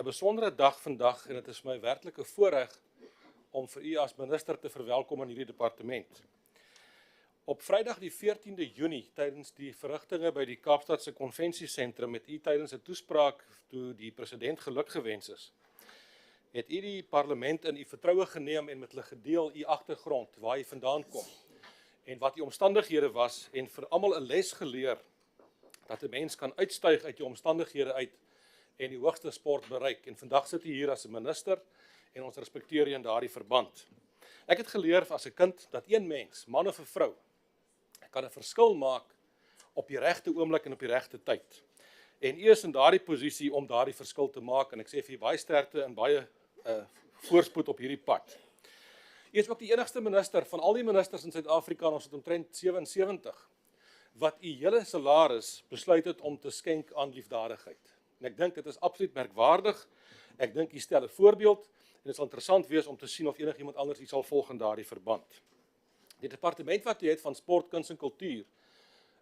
besondere dag vandag en dit is my werklike voorreg om vir u as minister te verwelkom in hierdie departement. Op Vrydag die 14de Junie, tydens die verrigtinge by die Kaapstadse Konvensiesentrum, het u tydens 'n toespraak toe die president geluk gewens is, het u die parlement in u vertroue geneem en met hulle gedeel u agtergrond, waar u vandaan kom, en wat die omstandighede was, en vir almal 'n les geleer, dat 'n mens kan uitstyg uit die omstandighede uit, en die hoogste sport bereik. En vandag sit u hier as 'n minister, en ons respekteer u in daardie verband. Ek het geleer as 'n kind, dat een mens, man of 'n vrou, kan 'n verskil maak op die regte oomblik en op die regte tyd. En u is in daardie posisie om daardie verskil te maak, en ek sê vir u baie sterkte en baie voorspoed op hierdie pad. U is ook die enigste minister van al die ministers in Suid-Afrika, en ons het omtrent 77, wat u hele salaris besluit het om te skenk aan liefdadigheid. En ek dink dit is absoluut merkwaardig. Ek dink u stel 'n voorbeeld, en dit sal interessant wees om te sien of enigiemand anders u sal volg in daardie verband. Die departement wat u het van sport, kuns en kultuur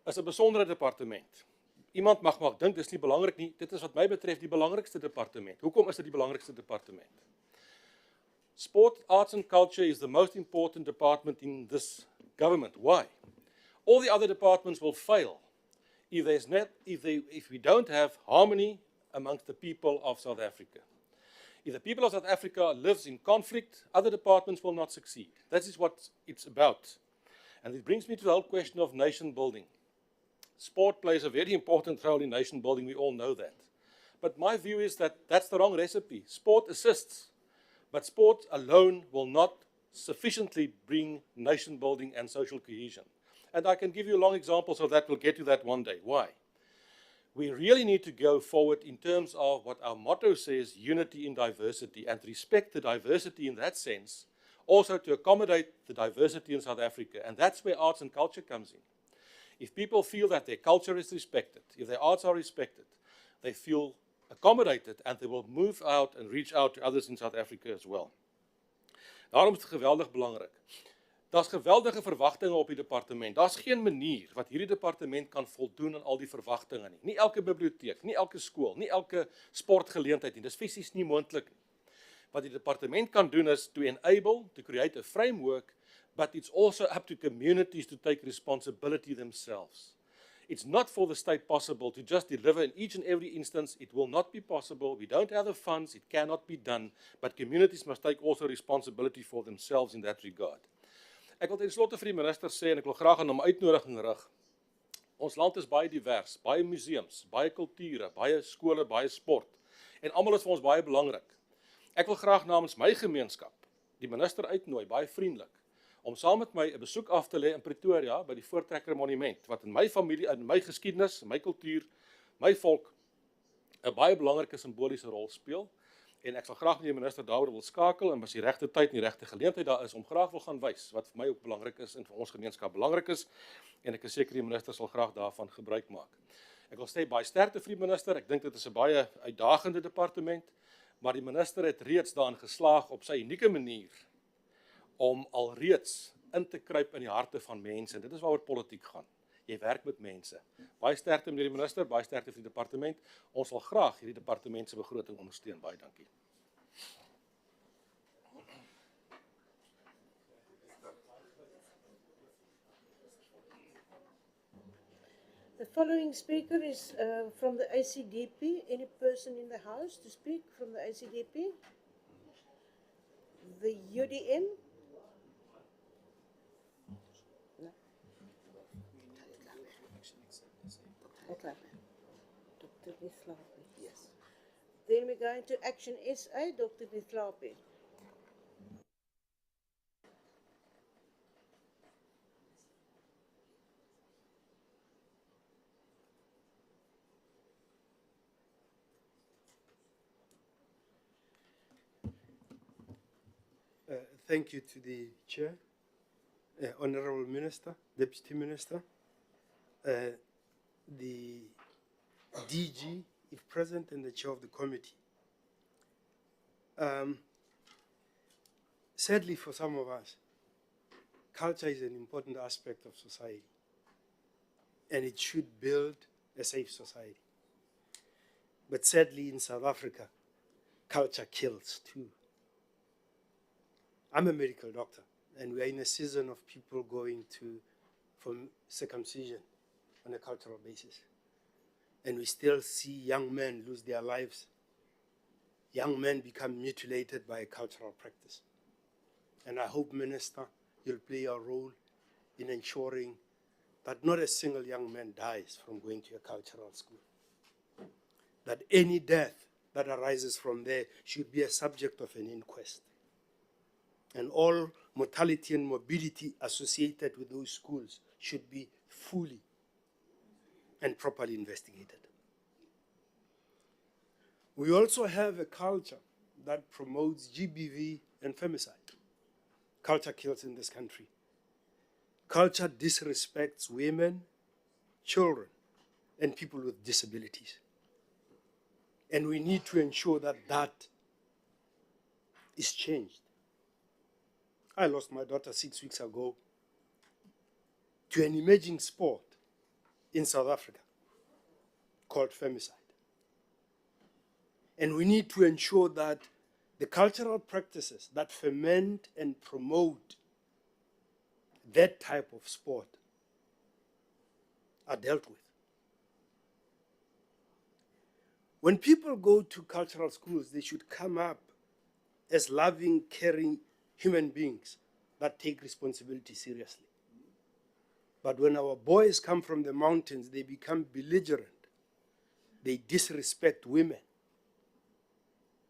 is 'n besondere departement. Iemand mag maar dink dis nie belangrik nie. Dit is wat my betref die belangrikste departement. Hoekom is dit die belangrikste departement? Sport, arts and culture is the most important department in this government. Why? All the other departments will fail if we don't have harmony amongst the people of South Africa. If the people of South Africa lives in conflict, other departments will not succeed. That is what it's about. And it brings me to the whole question of nation building. Sport plays a very important role in nation building, we all know that. But my view is that that's the wrong recipe. Sport assists, but sport alone will not sufficiently bring nation building and social cohesion. And I can give you long examples of that. We'll get to that one day. Why? We really need to go forward in terms of what our motto says, unity in diversity, and respect the diversity in that sense, also to accommodate the diversity in South Africa. And that's where arts and culture comes in. If people feel that their culture is respected, if their arts are respected, they feel accommodated, and they will move out and reach out to others in South Africa as well. Daarom is dit geweldig belangrik. Daar's geweldige verwagtinge op die departement. Daar's geen manier wat hierdie departement kan voldoen aan al die verwagtinge nie. Nie elke biblioteek, nie elke skool, nie elke sportgeleentheid nie. Dis fisies nie moontlik nie. Wat die departement kan doen is to enable, to create a framework, but it's also up to communities to take responsibility themselves. It's not for the state possible to just deliver in each and every instance. It will not be possible. We don't have the funds. It cannot be done. But communities must take also responsibility for themselves in that regard. Ek wil ten slotte vir die minister sê, en ek wil graag aan hom uitnodiging rig. Ons land is baie divers, baie museums, baie kulture, baie skole, baie sport. En almal is vir ons baie belangrik. Ek wil graag namens my gemeenskap die minister uitnooi, baie vriendelik, om saam met my 'n besoek af te lê in Pretoria by die Voortrekker Monument, wat in my familie, in my geskiedenis, my kultuur, my volk 'n baie belangrike simboliese rol speel. En ek sal graag met die minister daaroor wil skakel, en as die regte tyd en die regte geleentheid daar is, om graag wil gaan wys wat vir my ook belangrik is en vir ons gemeenskap belangrik is, en ek is seker die minister sal graag daarvan gebruik maak. Ek wil sê baie sterkte vir die minister. Ek dink dit is 'n baie uitdagende departement, maar die minister het reeds daarin geslaag op sy unieke manier om alreeds in te kruip in die harte van mense, en dit is waaroor politiek gaan. Jy werk met mense. Baie sterkte meneer die minister, baie sterkte vir die departement. Ons sal graag hierdie departement se begroting ondersteun. Baie dankie. The following speaker is from the ACDP. Any person in the house to speak from the ACDP? The UDM? No. Okay. Dr. Nislapi. Yes. Then we're going to Action SA, Dr. Nislapi. Thank you to the Chair, Honourable Minister, Deputy Minister, the DG, if present, and the Chair of the Committee. Sadly, for some of us, culture is an important aspect of society, and it should build a safe society. But sadly, in South Africa, culture kills too. I'm a medical doctor, and we are in a season of people going for circumcision on a cultural basis. And we still see young men lose their lives. Young men become mutilated by a cultural practice. And I hope, Minister, you'll play a role in ensuring that not a single young man dies from going to a cultural school. That any death that arises from there should be a subject of an inquest. And all mortality and morbidity associated with those schools should be fully and properly investigated. We also have a culture that promotes GBV and femicide. Culture kills in this country. Culture disrespects women, children, and people with disabilities. And we need to ensure that that is changed. I lost my daughter 6 weeks ago to an emerging sport in South Africa called femicide. And we need to ensure that the cultural practices that foment and promote that type of sport are dealt with. When people go to cultural schools, they should come up as loving, caring human beings that take responsibility seriously. But when our boys come from the mountains, they become belligerent. They disrespect women.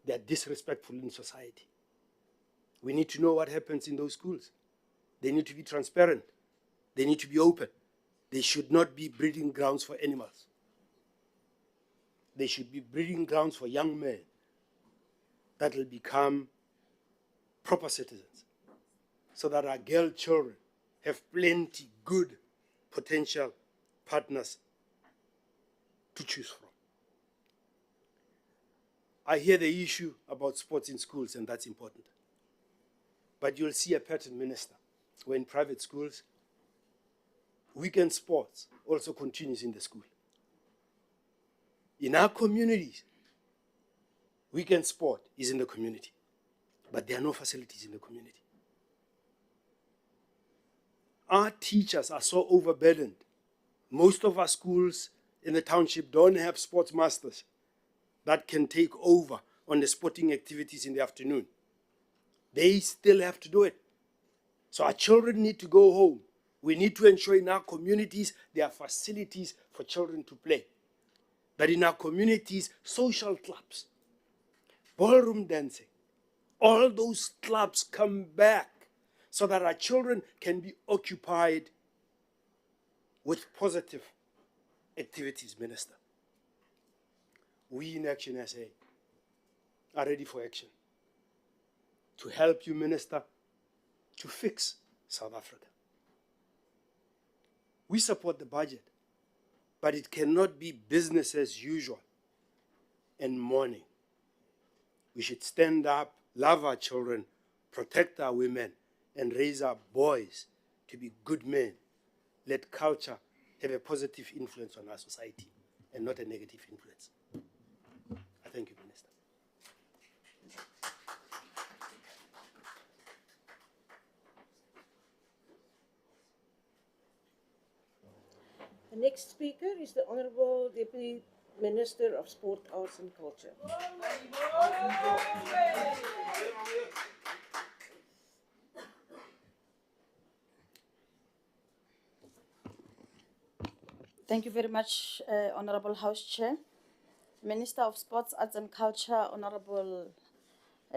They are disrespectful in society. We need to know what happens in those schools. They need to be transparent. They need to be open. They should not be breeding grounds for animals. They should be breeding grounds for young men that will become proper citizens, so that our girl children have plenty good potential partners to choose from. I hear the issue about sports in schools, and that's important. But you'll see a pattern, Minister, where in private schools, weekend sports also continues in the school. In our communities, weekend sport is in the community, but there are no facilities in the community. Our teachers are so overburdened. Most of our schools in the township don't have sports masters that can take over on the sporting activities in the afternoon. They still have to do it. So our children need to go home. We need to ensure in our communities there are facilities for children to play. That in our communities, social clubs, ballroom dancing, all those clubs come back so that our children can be occupied with positive activities, Minister. We in Action SA are ready for action to help you, Minister, to fix South Africa. We support the budget, but it cannot be business as usual and mourning. We should stand up, love our children, protect our women, and raise our boys to be good men. Let culture have a positive influence on our society and not a negative influence. I thank you, Minister. The next speaker is the Honorable Deputy Minister of Sport, Arts and Culture. Thank you very much, Honorable House Chair. Minister of Sports, Arts and Culture, Honorable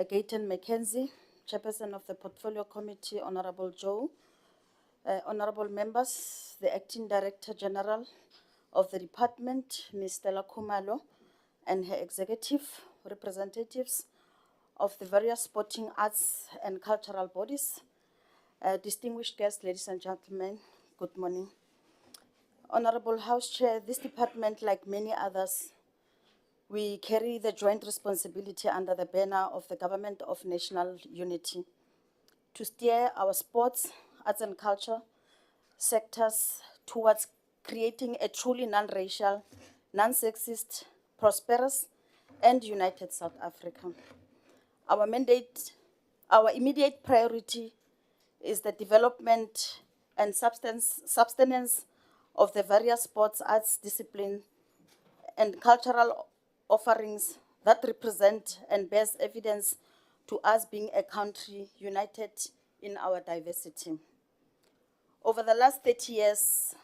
Gayton McKenzie, Chairperson of the Portfolio Committee, Honorable Joe, honorable members, the Acting Director General of the Department, Ms. Stella Khumalo, and her executive representatives of the various sporting arts and cultural bodies, distinguished guests, ladies and gentlemen, good morning. Honorable House Chair, this department, like many others, we carry the joint responsibility under the banner of the Government of National Unity to steer our sports, arts and culture sectors towards creating a truly non-racial, non-sexist, prosperous, and united South Africa. Our immediate priority is the development and sustenance of the various sports arts disciplines and cultural offerings that represent and bears evidence to us being a country united in our diversity. Over the last 30 years,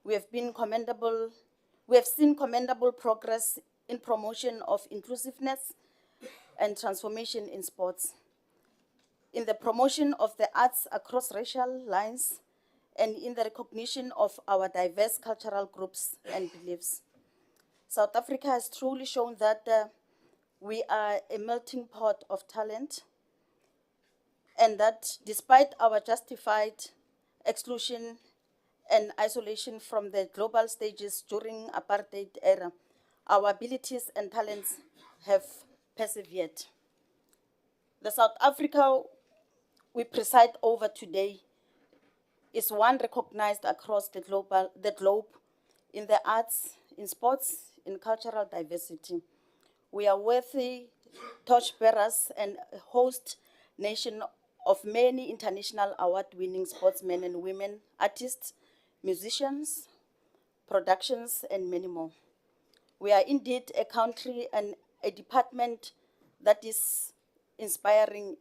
we have seen commendable progress in promotion of inclusiveness and transformation in sports, in the promotion of the arts across racial lines, and in the recognition of our diverse cultural groups and beliefs. South Africa has truly shown that we are a melting pot of talent, and that despite our justified exclusion and isolation from the global stages during apartheid era, our abilities and talents have persevered. The South Africa we preside over today is one recognized across the globe in the arts, in sports, in cultural diversity. We are worthy torchbearers and a host nation of many international award-winning sportsmen and women, artists, musicians, productions, and many more. We are indeed a country and a department that is inspiring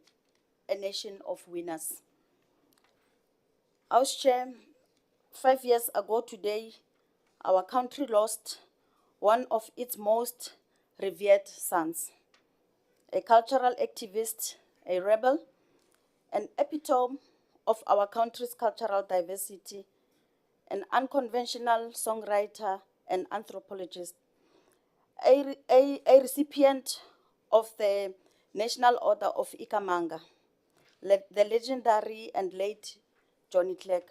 a nation of winners. House Chair, 5 years ago today, our country lost one of its most revered sons, a cultural activist, a rebel, an epitome of our country's cultural diversity, an unconventional songwriter and anthropologist, a recipient of the National Order of Ikamanga, the legendary and late Johnny Clegg.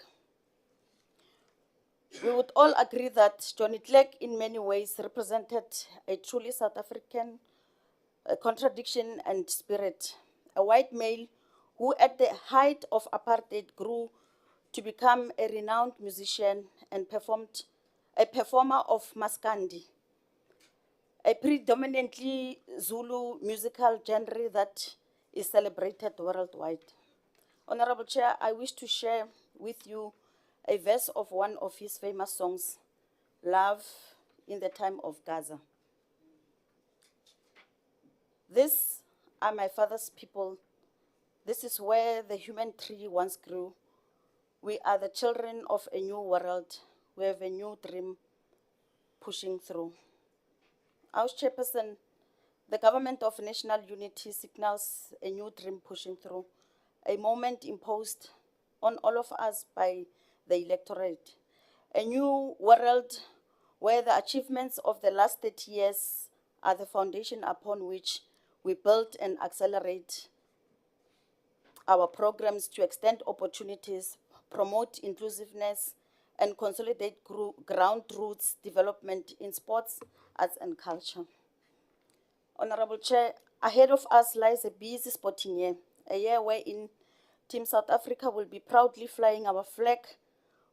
We would all agree that Johnny Clegg in many ways represented a truly South African contradiction and spirit, a white male who at the height of apartheid grew to become a renowned musician and a performer of maskandi, a predominantly Zulu musical genre that is celebrated worldwide. Honorable Chair, I wish to share with you a verse of one of his famous songs, Love in the Time of Gaza. These are my father's people. This is where the human tree once grew. We are the children of a new world. We have a new dream pushing through. Our chairperson, the government of national unity signals a new dream pushing through, a moment imposed on all of us by the electorate. A new world where the achievements of the last 30 years are the foundation upon which we build and accelerate our programs to extend opportunities, promote inclusiveness, and consolidate ground-roots development in sports, arts, and culture. Honorable Chair, ahead of us lies a busy sporting year, a year wherein Team South Africa will be proudly flying our flag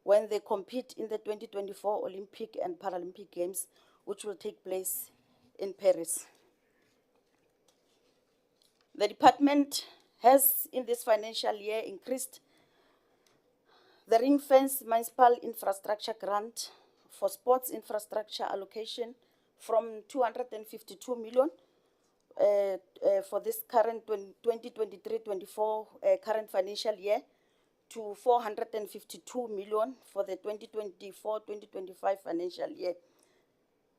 when they compete in the 2024 Olympic and Paralympic Games, which will take place in Paris. The department has, in this financial year, increased the ring-fenced municipal infrastructure grant for sports infrastructure allocation from 252 million for this current 2023-24 current financial year to 452 million for the 2024-2025 financial year.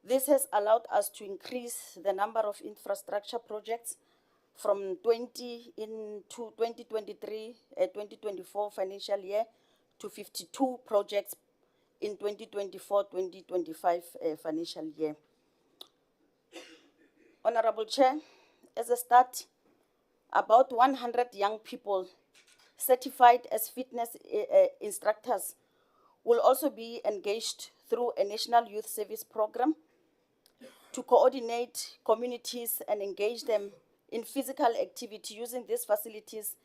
This has allowed us to increase the number of infrastructure projects from 20 into 2023-2024 financial year to 52 projects in 2024-2025 financial year. Honorable Chair, as a start, about 100 young people certified as fitness instructors will also be engaged through a national youth service program to coordinate communities and engage them in physical activity using these facilities,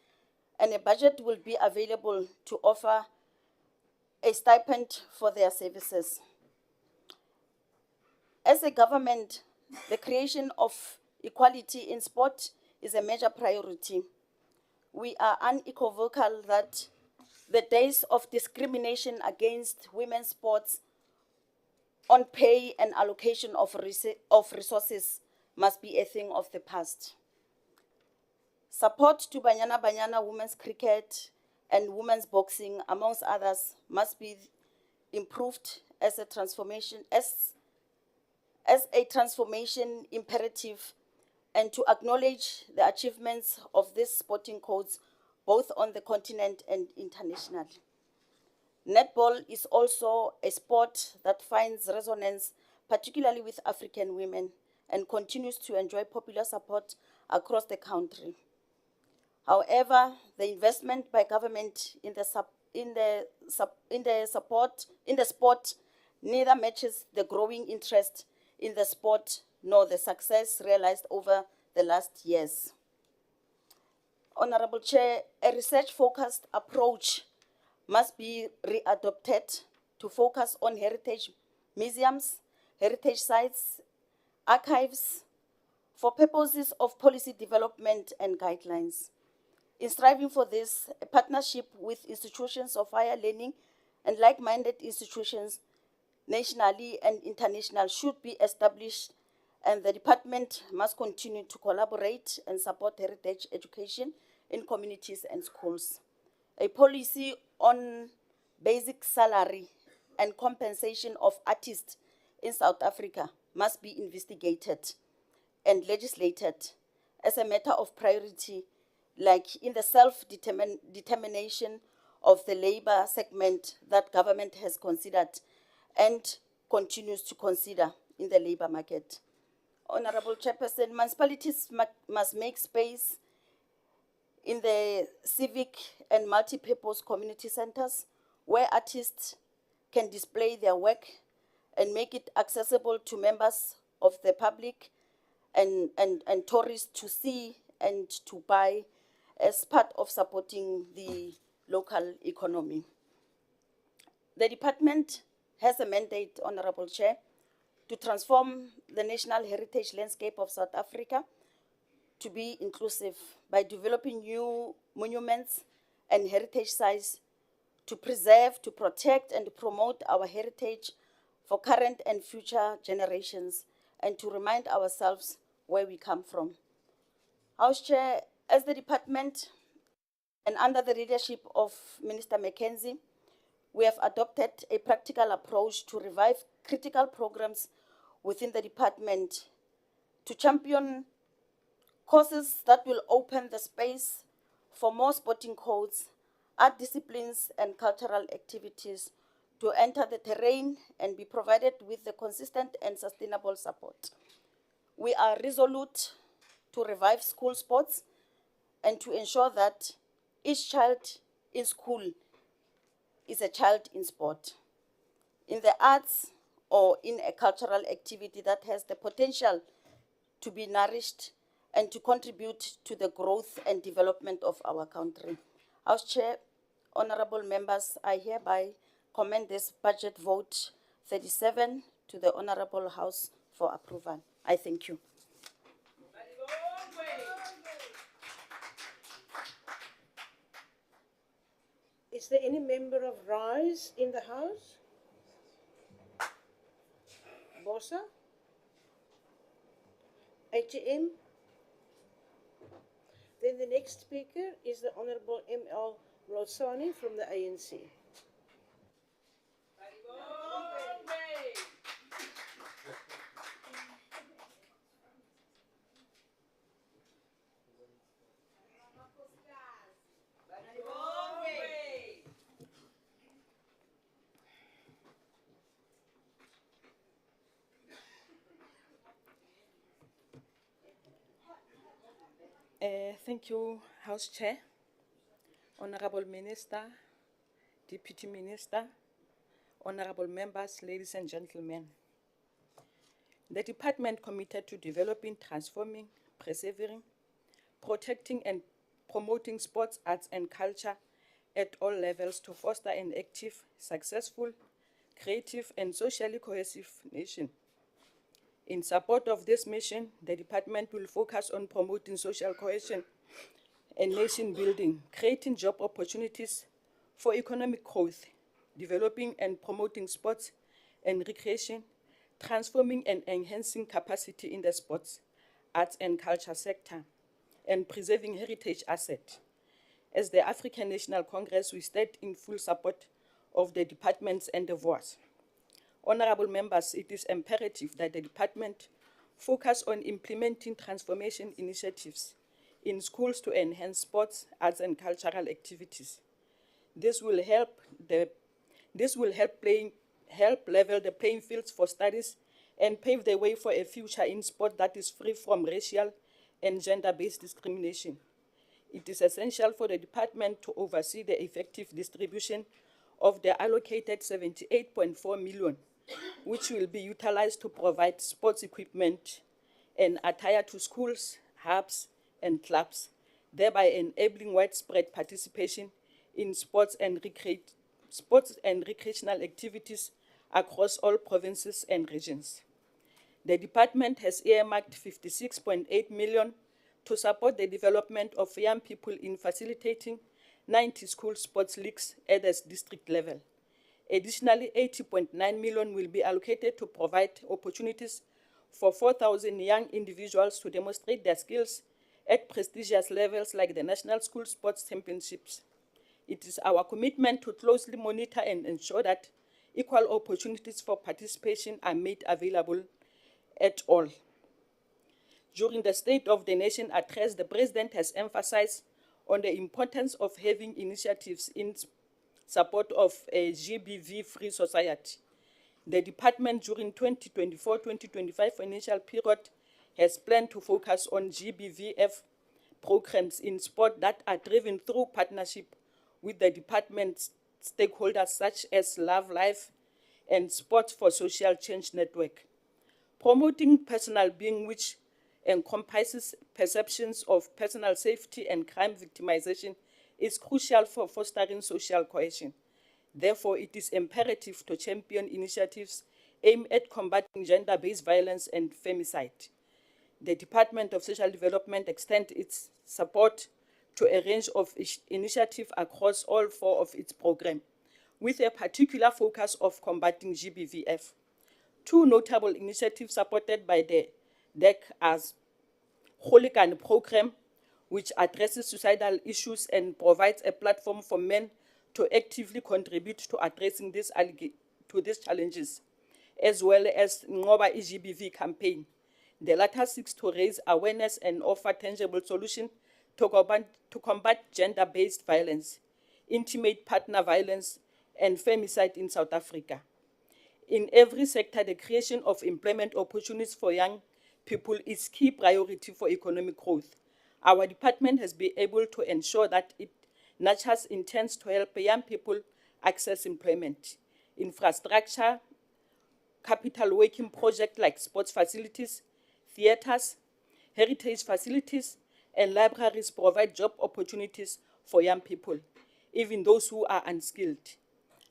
and a budget will be available to offer a stipend for their services. As a government, the creation of equality in sport is a major priority. We are unequivocal that The days of discrimination against women's sports on pay and allocation of resources must be a thing of the past. Support to Banyana Banyana women's cricket and women's boxing, amongst others, must be improved as a transformation imperative, and to acknowledge the achievements of these sporting codes both on the continent and internationally. Netball is also a sport that finds resonance, particularly with African women, and continues to enjoy popular support across the country. However, the investment by government in the sport neither matches the growing interest in the sport nor the success realized over the last years. Honorable Chair, a research-focused approach must be readopted to focus on heritage museums, heritage sites, archives, for purposes of policy development and guidelines. In striving for this, a partnership with institutions of higher learning and like-minded institutions, nationally and international, should be established, and the department must continue to collaborate and support heritage education in communities and schools. A policy on basic salary and compensation of artists in South Africa must be investigated and legislated as a matter of priority, like in the self-determination of the labor segment that government has considered and continues to consider in the labor market. Honorable Chairperson, municipalities must make space in the civic and multi-purpose community centers where artists can display their work and make it accessible to members of the public and tourists to see and to buy as part of supporting the local economy. The department has a mandate, Honorable Chair, to transform the national heritage landscape of South Africa to be inclusive by developing new monuments and heritage sites to preserve, to protect, and to promote our heritage for current and future generations, and to remind ourselves where we come from. House Chair, as the department and under the leadership of Minister Mackenzie, we have adopted a practical approach to revive critical programs within the department to champion courses that will open the space for more sporting codes, art disciplines, and cultural activities to enter the terrain and be provided with the consistent and sustainable support. We are resolute to revive school sports and to ensure that each child in school is a child in sport, in the arts, or in a cultural activity that has the potential to be nourished and to contribute to the growth and development of our country. House Chair, honorable members, I hereby commend this budget vote 37 to the Honorable House for approval. I thank you. Is there any member of RISE in the House? Bossa? ATM? Then the next speaker is the Honorable M.L. Losani from the ANC. Thank you, House Chair, Honorable Minister, Deputy Minister, Honorable members, ladies and gentlemen. The department committed to developing, transforming, preserving, protecting and promoting sports, arts and culture at all levels to foster an active, successful, creative and socially cohesive nation. In support of this mission, the department will focus on promoting social cohesion and nation building, creating job opportunities for economic growth, developing and promoting sports and recreation, transforming and enhancing capacity in the sports, arts and culture sector, and preserving heritage assets. As the African National Congress, we stand in full support of the department's endeavors. Honorable members, it is imperative that the department focus on implementing transformation initiatives in schools to enhance sports, arts, and cultural activities. This will help level the playing fields for studies and pave the way for a future in sport that is free from racial and gender-based discrimination. It is essential for the department to oversee the effective distribution of the allocated 78.4 million, which will be utilized to provide sports equipment and attire to schools, hubs, and clubs, thereby enabling widespread participation in sports and recreational activities across all provinces and regions. The department has earmarked 56.8 million to support the development of young people in facilitating 90 school sports leagues at the district level. Additionally, 80.9 million will be allocated to provide opportunities for 4,000 young individuals to demonstrate their skills at prestigious levels like the National School Sports Championships. It is our commitment to closely monitor and ensure that equal opportunities for participation are made available at all. During the State of the Nation address, the President has emphasized on the importance of having initiatives in support of a GBV-free society. The department during 2024-2025 financial period has planned to focus on GBVF programs in sport that are driven through partnership with the department's stakeholders such as Love Life and Sports for Social Change Network. Promoting personal being, which encompasses perceptions of personal safety and crime victimization, is crucial for fostering social cohesion. Therefore, it is imperative to champion initiatives aimed at combating gender-based violence and femicide. The Department of Social Development extends its support to a range of initiatives across all 4 of its programs, with a particular focus of combating GBVF. 2 notable initiatives supported by the DEC are Holikan program, which addresses suicidal issues and provides a platform for men to actively contribute to addressing these challenges, as well as Ngoba GBV campaign. The latter seeks to raise awareness and offer tangible solutions to combat gender-based violence, intimate partner violence, and femicide in South Africa. In every sector, the creation of employment opportunities for young people is key priority for economic growth. Our department has been able to ensure that it nurtures intents to help young people access employment. Infrastructure, capital working projects like sports facilities, theaters, heritage facilities, and libraries provide job opportunities for young people, even those who are unskilled.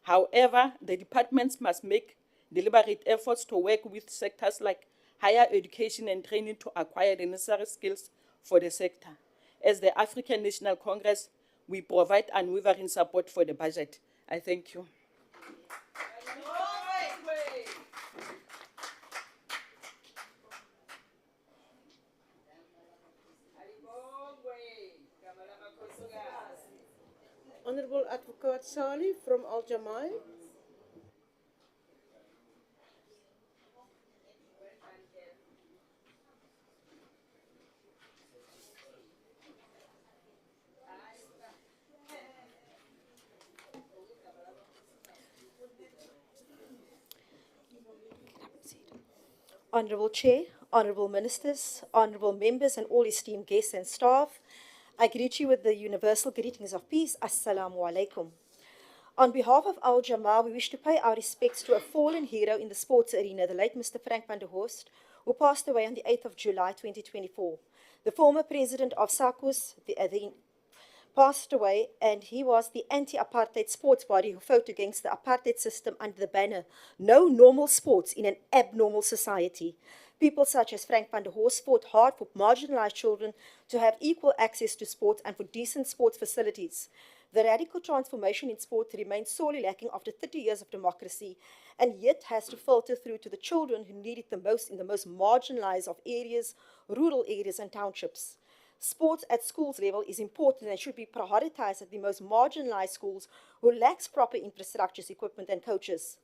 However, the departments must make deliberate efforts to work with sectors like higher education and training to acquire the necessary skills for the sector. As the African National Congress, we provide unwavering support for the budget. I thank you. Honorable Advocate Sali from Al Jamai. Honourable Chair, Honourable Ministers, Honourable Members and all esteemed guests and staff, I greet you with the universal greetings of peace. Assalamu alaikum. On behalf of Al Jamaa, we wish to pay our respects to a fallen hero in the sports arena, the late Mr. Frank van der Horst, who passed away on the 8th of July 2024. The former president of SACUS passed away, and he was the anti-apartheid sports body who fought against the apartheid system under the banner, "No normal sports in an abnormal society." People such as Frank van der Horst fought hard for marginalized children to have equal access to sports and for decent sports facilities. The radical transformation in sport remains sorely lacking after 30 years of democracy, and yet has to filter through to the children who need it the most in the most marginalized of areas, rural areas and townships. Sports at schools level is important and should be prioritized at the most marginalized schools who lacks proper infrastructures, equipment and coaches.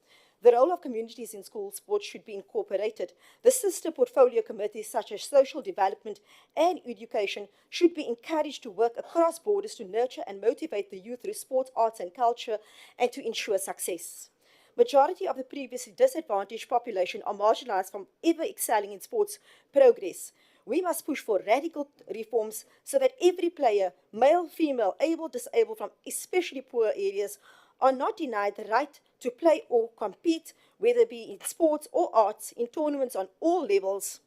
The role of communities in school sports should be incorporated. The sister portfolio committees such as social development and education should be encouraged to work across borders to nurture and motivate the youth through sports, arts and culture and to ensure success. Majority of the previously disadvantaged population are marginalized from ever excelling in sports progress. We must push for radical reforms so that every player, male, female, able, disabled from especially poor areas, are not denied the right to play or compete, whether it be in sports or arts, in tournaments on all levels.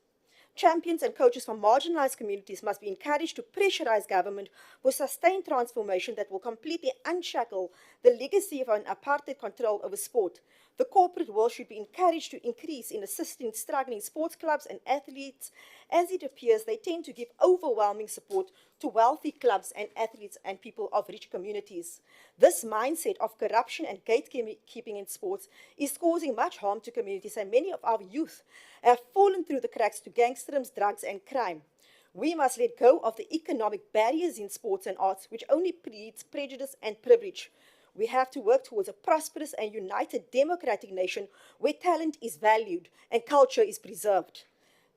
Champions and coaches from marginalized communities must be encouraged to pressurize government for sustained transformation that will completely unshackle the legacy of an apartheid control over sport. The corporate world should be encouraged to increase in assisting struggling sports clubs and athletes. As it appears, they tend to give overwhelming support to wealthy clubs and athletes and people of rich communities. This mindset of corruption and gatekeeping in sports is causing much harm to communities, and many of our youth have fallen through the cracks to gangsterism, drugs and crime. We must let go of the economic barriers in sports and arts, which only breeds prejudice and privilege. We have to work towards a prosperous and united democratic nation where talent is valued and culture is preserved.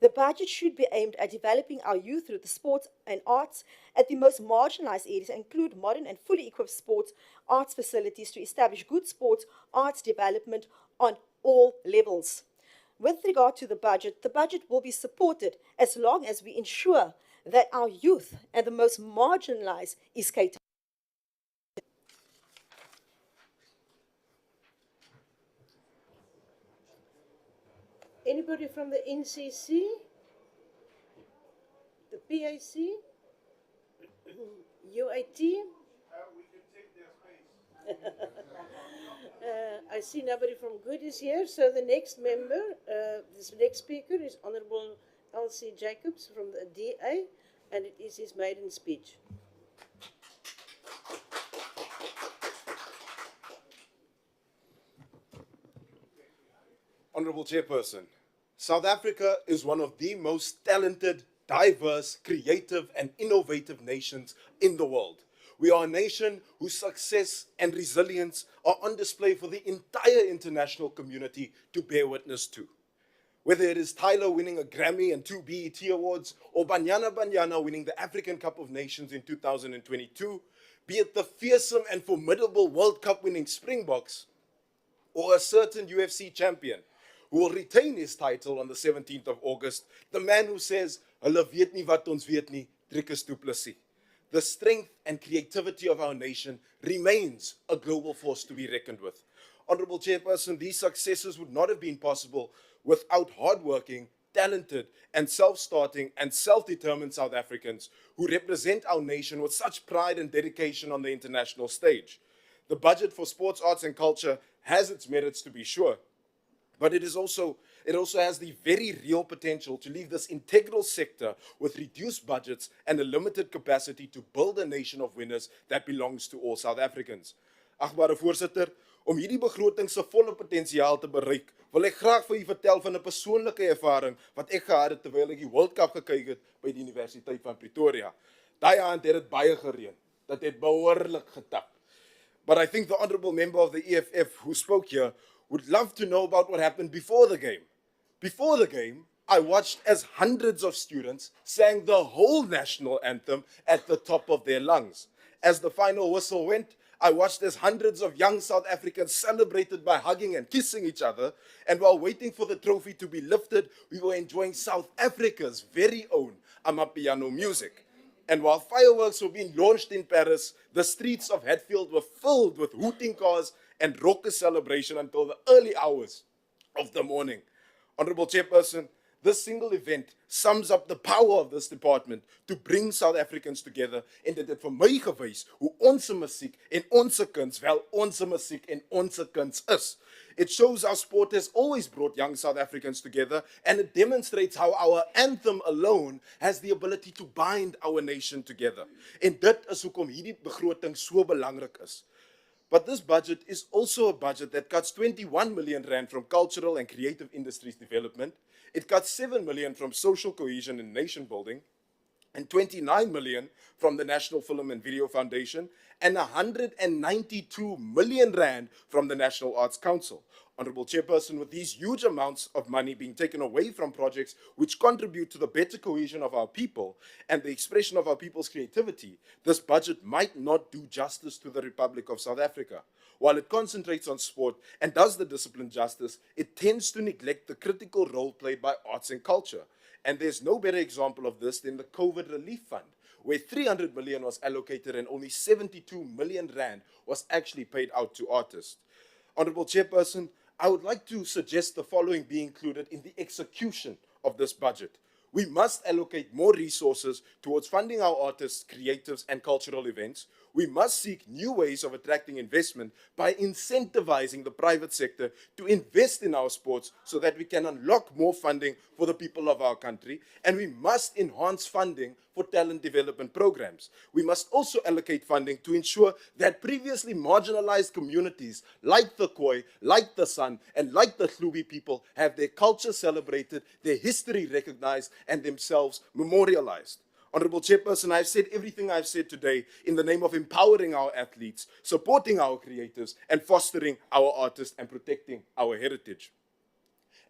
The budget should be aimed at developing our youth through the sports and arts at the most marginalized areas and include modern and fully equipped sports arts facilities to establish good sports arts development on all levels. With regard to the budget will be supported as long as we ensure that our youth and the most marginalized is catered. Anybody from the NCC? The PAC? UIT? We can take their space. I see nobody from Good is here, so the next member, this next speaker is Honorable L.C. Jacobs from the DA, and it is his maiden speech. Honorable Chairperson, South Africa is one of the most talented, diverse, creative, and innovative nations in the world. We are a nation whose success and resilience are on display for the entire international community to bear witness to. Whether it is Tyler winning a Grammy and 2 BET Awards, or Banyana Banyana winning the African Cup of Nations in 2022, be it the fearsome and formidable World Cup winning Springboks, or a certain UFC champion who will retain his title on the 17th of August, the man who says, "Hulle weet nie wat ons weet nie, Driekus du Plessis." The strength and creativity of our nation remains a global force to be reckoned with. Honorable Chairperson, these successes would not have been possible without hardworking, talented, and self-starting and self-determined South Africans who represent our nation with such pride and dedication on the international stage. The budget for sports, arts, and culture has its merits, to be sure, but it also has the very real potential to leave this integral sector with reduced budgets and a limited capacity to build a nation of winners that belongs to all South Africans. Agbare voorsitter, om hierdie begroting se volle potensiaal te bereik, wil ek graag vir u vertel van 'n persoonlike ervaring wat ek gehad het terwyl ek die World Cup gekyk het by die Universiteit van Pretoria. Daai aand het dit baie gereën. Dit het behoorlik getap. But I think the honorable member of the EFF who spoke here would love to know about what happened before the game. Before the game, I watched as hundreds of students sang the whole national anthem at the top of their lungs. As the final whistle went, I watched as hundreds of young South Africans celebrated by hugging and kissing each other, and while waiting for the trophy to be lifted, we were enjoying South Africa's very own Amapiano music. And while fireworks were being launched in Paris, the streets of Hatfield were filled with hooting cars and raucous celebration until the early hours of the morning. Honorable Chairperson, This single event sums up the power of this department to bring South Africans together en dit het vir my gewys hoe ons musiek en ons kuns wel ons musiek en ons kuns is. It shows how sport has always brought young South Africans together, and it demonstrates how our anthem alone has the ability to bind our nation together. En dit is hoekom hierdie begroting so belangrik is. But this budget is also a budget that cuts 21 million rand from cultural and creative industries development. It cuts 7 million from social cohesion and nation building, and 29 million from the National Film and Video Foundation, and 192 million rand from the National Arts Council. Honorable Chairperson, with these huge amounts of money being taken away from projects which contribute to the better cohesion of our people and the expression of our people's creativity, this budget might not do justice to the Republic of South Africa. While it concentrates on sport and does the discipline justice, it tends to neglect the critical role played by arts and culture. And there's no better example of this than the COVID Relief Fund, where 300 million was allocated and only 72 million rand was actually paid out to artists. Honorable Chairperson, I would like to suggest the following be included in the execution of this budget. We must allocate more resources towards funding our artists, creatives, and cultural events. We must seek new ways of attracting investment by incentivizing the private sector to invest in our sports so that we can unlock more funding for the people of our country. And we must enhance funding for talent development programs. We must also allocate funding to ensure that previously marginalized communities like the Khoi, like the San, and like the Hlubi people have their culture celebrated, their history recognized, and themselves memorialized. Honorable Chairperson, I've said everything I've said today in the name of empowering our athletes, supporting our creatives, and fostering our artists and protecting our heritage.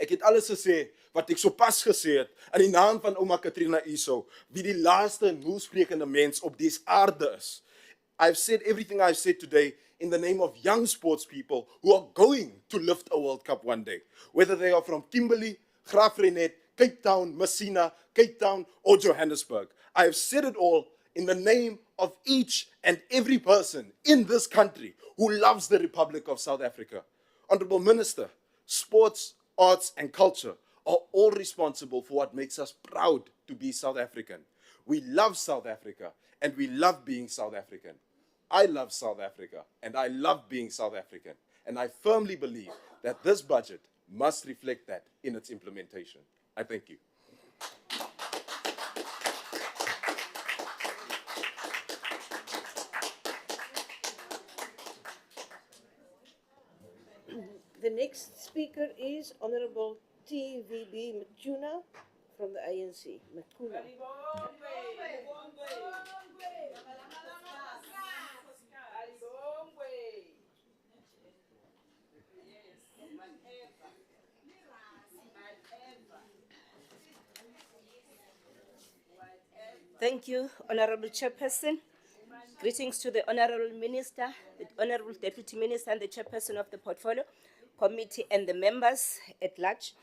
Ek het alles gesê wat ek so pas gesê het in die naam van Ouma Katrina Iso, wie die laaste en moelsprekende mens op dese aarde is. I've said everything I've said today in the name of young sports people who are going to lift a World Cup one day, whether they are from Kimberley, Graafrenet, Cape Town, Messina, Cape Town, or Johannesburg. I have said it all in the name of each and every person in this country who loves the Republic of South Africa. Honorable Minister, sports, arts, and culture are all responsible for what makes us proud to be South African. We love South Africa, and we love being South African. I love South Africa, and I love being South African. And I firmly believe that this budget must reflect that in its implementation. I thank you. The next speaker is Honorable TVB Matuna from the ANC. Matuna. Thank you, Honorable Chairperson. Greetings to the Honorable Minister, the Honorable Deputy Minister, and the Chairperson of the Portfolio Committee, and the members at large.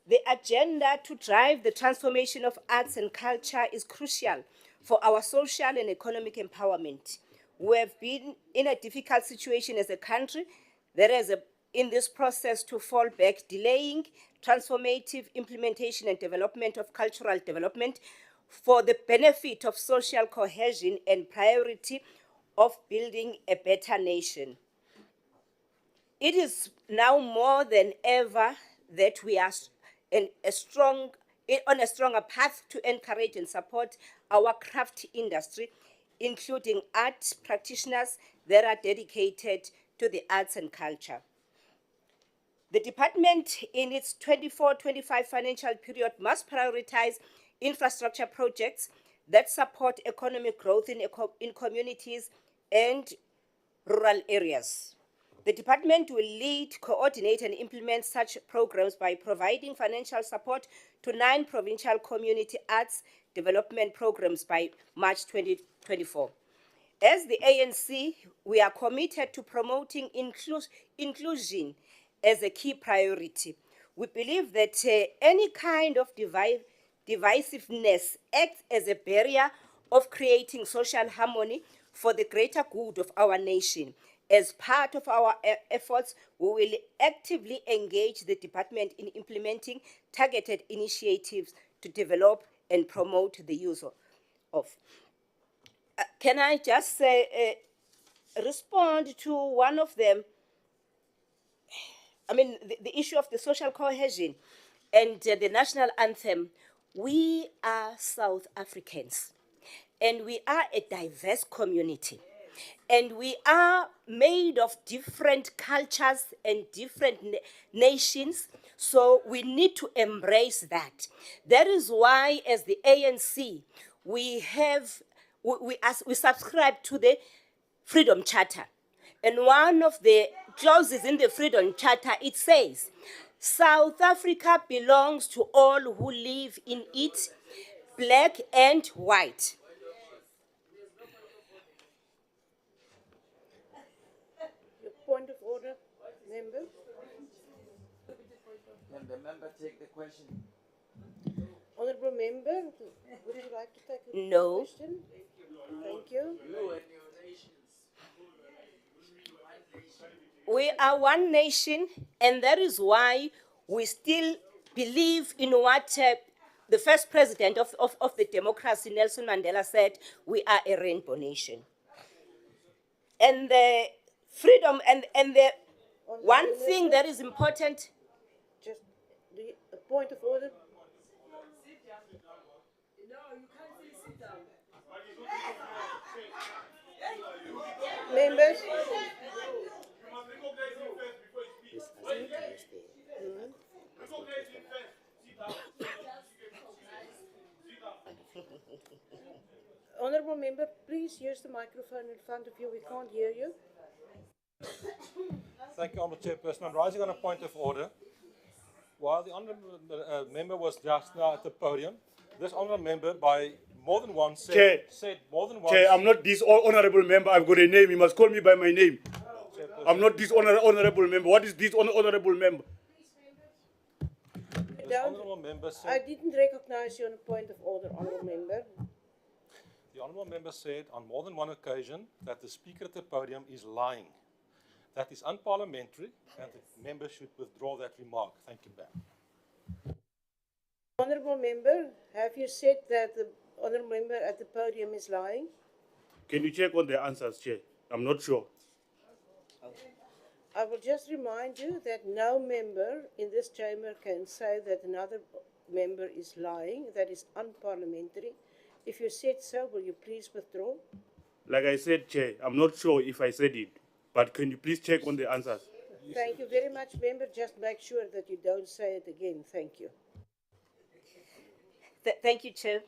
The agenda to drive the transformation of arts and culture is crucial for our social and economic empowerment. We have been in a difficult situation as a country. There is in this process to fall back, delaying transformative implementation and development of cultural development for the benefit of social cohesion and priority of building a better nation. It is now more than ever that we are on a stronger path to encourage and support our craft industry, including art practitioners that are dedicated to the arts and culture. The department in its 24-25 financial period must prioritize infrastructure projects that support economic growth in communities and rural areas. The department will lead, coordinate, and implement such programs by providing financial support to 9 provincial community arts development programs by March 2024. As the ANC, we are committed to promoting inclusion as a key priority. We believe that any kind of divisiveness acts as a barrier of creating social harmony for the greater good of our nation. As part of our efforts, we will actively engage the department in implementing targeted initiatives to develop and promote the use of. Can I just respond to one of them? I mean, the issue of the social cohesion and the national anthem. We are South Africans, and we are a diverse community. And we are made of different cultures and different nations, so we need to embrace that. That is why, as the ANC, we subscribe to the Freedom Charter. And one of the clauses in the Freedom Charter, it says, South Africa belongs to all who live in it, black and white. Your point of order, member? Can the member take the question? Honourable member, would you like to take a No. question? Thank you. We are one nation, and that is why we still believe in what the first president of the democracy, Nelson Mandela, said: we are a rainbow nation. And the freedom and the one thing that is important. Just a point of order. Members. Honourable member, please use the microphone in front of you. We can't hear you. Thank you, Honourable Chairperson. I'm rising on a point of order. While the honourable member was just now at the podium, this honourable member by more than once said more than once. Chair, I'm not this honourable member. I've got a name. You must call me by my name. I'm not this honourable member. What is this honourable member? This honourable member said, I didn't recognize you on a point of order, honourable member. the honourable member said on more than one occasion that the speaker at the podium is lying. That is unparliamentary, and the member should withdraw that remark. Thank you, ma'am. Honourable member, have you said that the honourable member at the podium is lying? Can you check on the answers, Chair? I'm not sure. I will just remind you that no member in this chamber can say that another member is lying. That is unparliamentary. If you said so, will you please withdraw? Like I said, Chair, I'm not sure if I said it, but can you please check on the answers? Thank you very much, member. Just make sure that you don't say it again. Thank you. Thank you, Chair.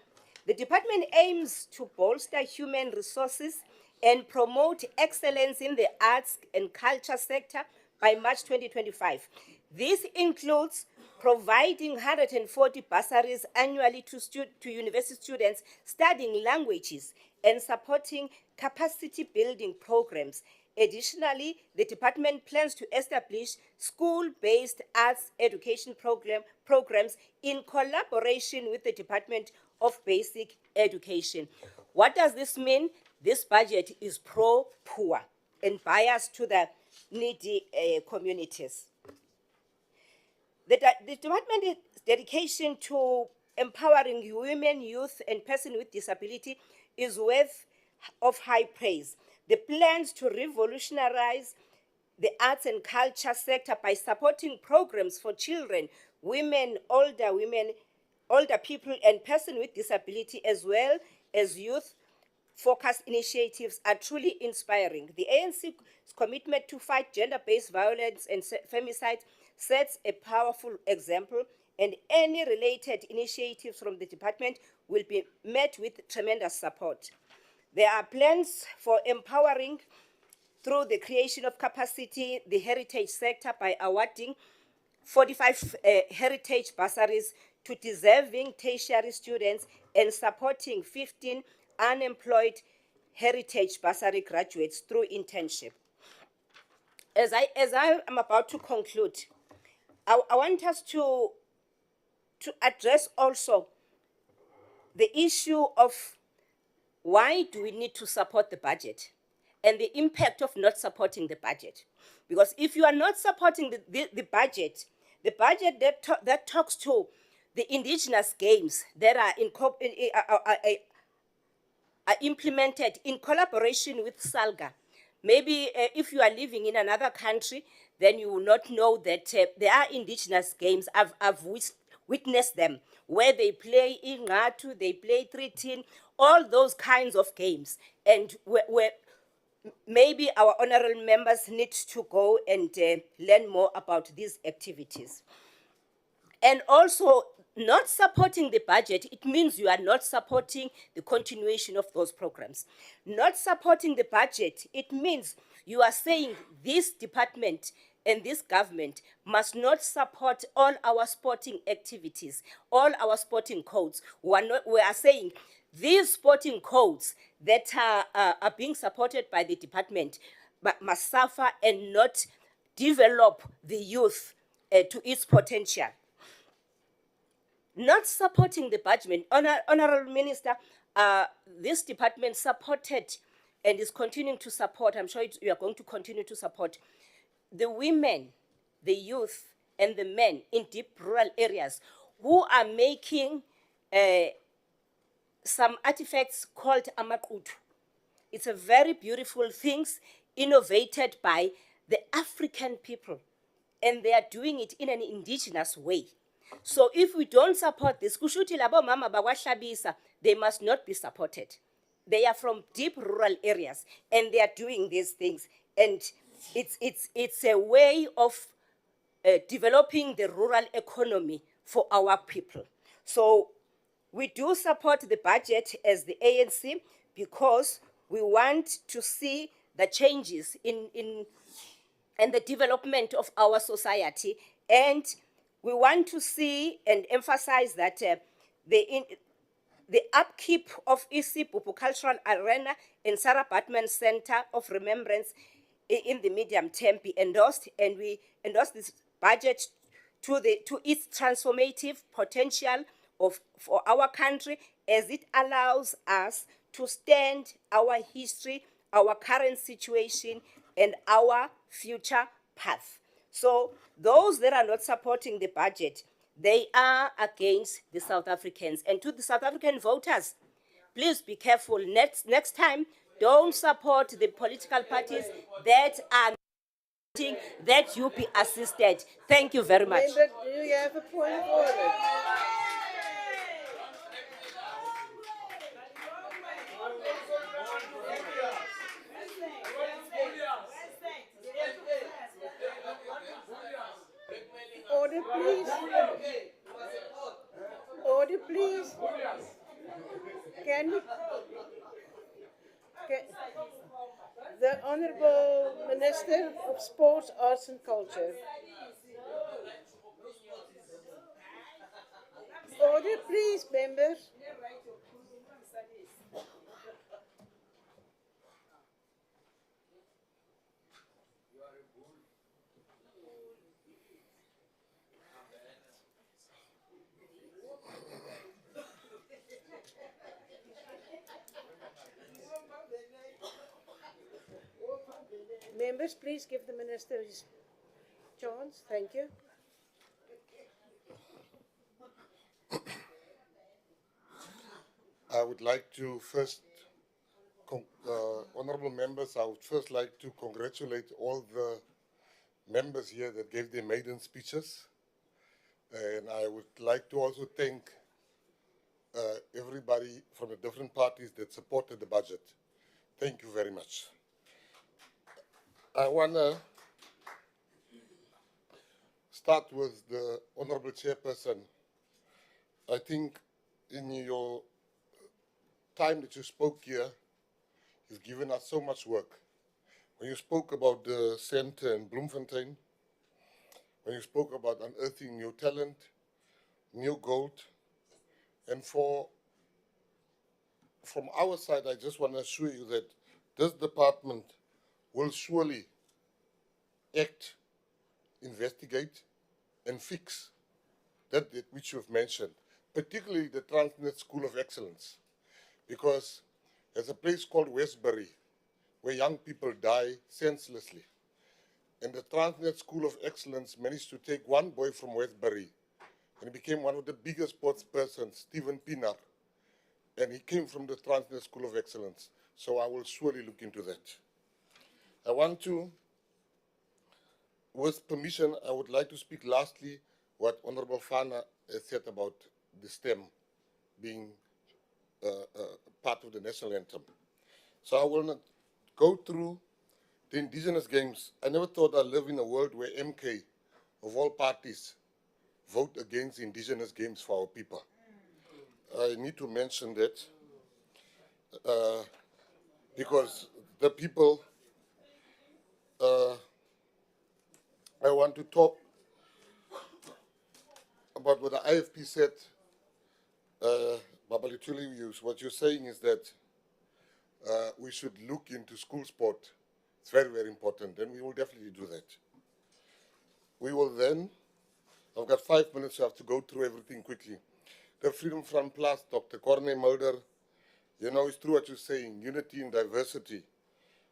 The department aims to bolster human resources and promote excellence in the arts and culture sector by March 2025. This includes providing 140 bursaries annually to university students studying languages and supporting capacity building programs. Additionally, the department plans to establish school-based arts education programs in collaboration with the Department of Basic Education. What does this mean? This budget is pro-poor and biased to the needy communities. The department's dedication to empowering women, youth, and persons with disability is worth of high praise. The plans to revolutionize the arts and culture sector by supporting programs for children, women, older people, and persons with disability, as well as youth-focused initiatives are truly inspiring. The ANC's commitment to fight gender-based violence and femicide sets a powerful example, and any related initiatives from the department will be met with tremendous support. There are plans for empowering through the creation of capacity the heritage sector by awarding 45 heritage bursaries to deserving tertiary students and supporting 15 unemployed heritage bursary graduates through internship. As I am about to conclude, I want us to address also the issue of why do we need to support the budget? and the impact of not supporting the budget. Because if you are not supporting the budget that talks to the indigenous games that are are implemented in collaboration with SALGA. Maybe if you are living in another country, then you will not know that there are indigenous games. I've witnessed them, where they play Ingatu, they play 13, all those kinds of games. And where maybe our honorable members need to go and learn more about these activities. And also, not supporting the budget, it means you are not supporting the continuation of those programs. Not supporting the budget, it means you are saying this department and this government must not support all our sporting activities, all our sporting codes. We are saying these sporting codes that are being supported by the department must suffer and not develop the youth to its potential. Not supporting the budget, Honorable Minister, this department supported and is continuing to support, I'm sure you are going to continue to support the women, the youth, and the men in deep rural areas who are making some artifacts called amaqutu. It's a very beautiful thing, innovated by the African people, and they are doing it in an indigenous way. So if we don't support this, kushuti labo mama bagwashabisa, they must not be supported. They are from deep rural areas, and they are doing these things. And it's a way of developing the rural economy for our people. So we do support the budget as the ANC because we want to see the changes in the development of our society, and we want to see and emphasize that the upkeep of Isipupu Cultural Arena and Sarah Batman Center of Remembrance in the medium term be endorsed, and we endorse this budget to its transformative potential for our country, as it allows us to stand our history, our current situation, and our future path. So those that are not supporting the budget, they are against the South Africans. And to the South African voters, please be careful. Next time, don't support the political parties that are that you be assisted. Thank you very much. Member, do you have a point of order? Order, please. Order, please. Can we? The Honourable Minister of Sports, Arts and Culture. Order, please, members. Members, please give the Minister his chance. Thank you. I would like to first, honorable members, I would first like to congratulate all the members here that gave their maiden speeches. And I would like to also thank everybody from the different parties that supported the budget. Thank you very much. I want to start with the Honorable Chairperson. I think in your time that you spoke here, you've given us so much work. When you spoke about the center in Bloemfontein, when you spoke about unearthing new talent, new gold, and from our side, I just want to assure you that this department will surely act, investigate, and fix that which you've mentioned, particularly the Transnet School of Excellence, because there's a place called Westbury where young people die senselessly. And the Transnet School of Excellence managed to take one boy from Westbury, and he became one of the biggest sports persons, Stephen Pinar. And he came from the Transnet School of Excellence. So I will surely look into that. I want to, with permission, I would like to speak lastly what Honorable Fana said about the STEM being part of the national anthem. So I will not go through the indigenous games. I never thought I'd live in a world where MK, of all parties, vote against indigenous games for our people. I need to mention that because the people, I want to talk about what the IFP said. Babalituli, what you're saying is that we should look into school sport. It's very, very important, and we will definitely do that. We will then, I've got 5 minutes, so I have to go through everything quickly. The Freedom Front Plus, Dr. Corne Mulder, you know, it's true what you're saying, unity in diversity.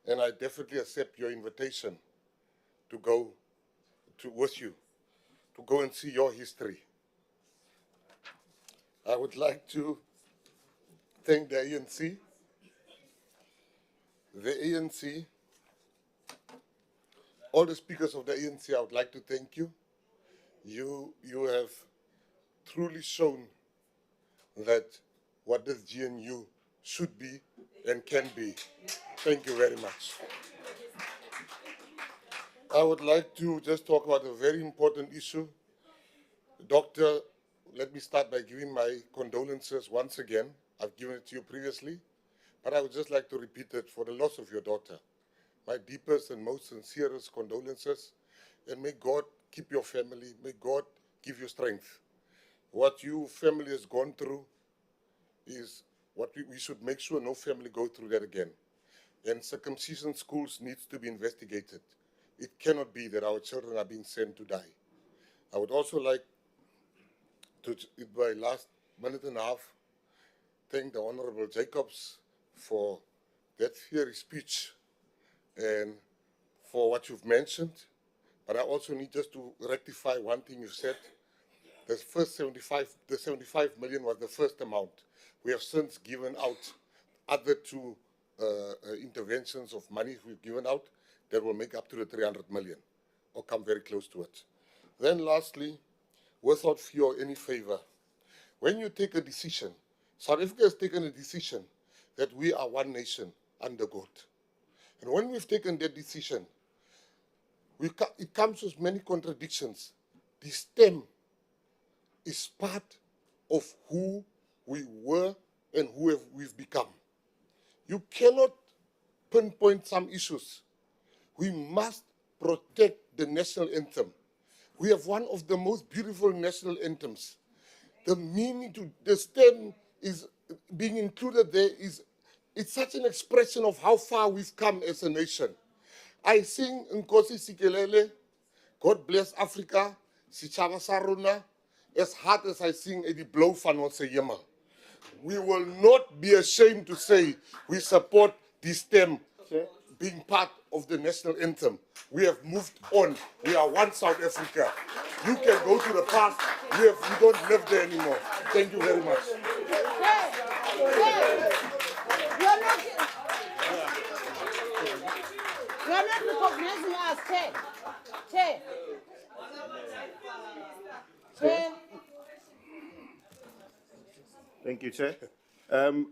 And I definitely accept your invitation to go with you, to go and see your history. I would like to thank the ANC. The ANC, all the speakers of the ANC, I would like to thank you. You have truly shown that what this GNU should be and can be. Thank you very much. I would like to just talk about a very important issue. Doctor, let me start by giving my condolences once again. I've given it to you previously, but I would just like to repeat it for the loss of your daughter. My deepest and most sincerest condolences, and may God keep your family, may God give you strength. What your family has gone through is what we should make sure no family go through that again. And circumcision schools needs to be investigated. It cannot be that our children are being sent to die. I would also like to, in my last minute and a half, thank the Honorable Jacobs for that fiery speech and for what you've mentioned. But I also need just to rectify one thing you said. The 75 million was the first amount. We have since given out other two interventions of money we've given out that will make up to the 300 million or come very close to it. Then lastly, without fear or any favor, when you take a decision, South Africa has taken a decision that we are one nation under God. And when we've taken that decision, it comes with many contradictions. The STEM is part of who we were and who we've become. You cannot pinpoint some issues. We must protect the national anthem. We have one of the most beautiful national anthems. The meaning to the STEM is being included there it's such an expression of how far we've come as a nation. I sing Nkosi Sikelele, God bless Africa, Sichaba Saruna, as hard as I sing Eddie Blow van Onze Yema. We will not be ashamed to say we support this STEM being part of the national anthem. We have moved on. We are one South Africa. You can go to the past. We don't live there anymore. Thank you very much. You are not recognizing us, Chair. Chair. Chair. Thank you, Chair. I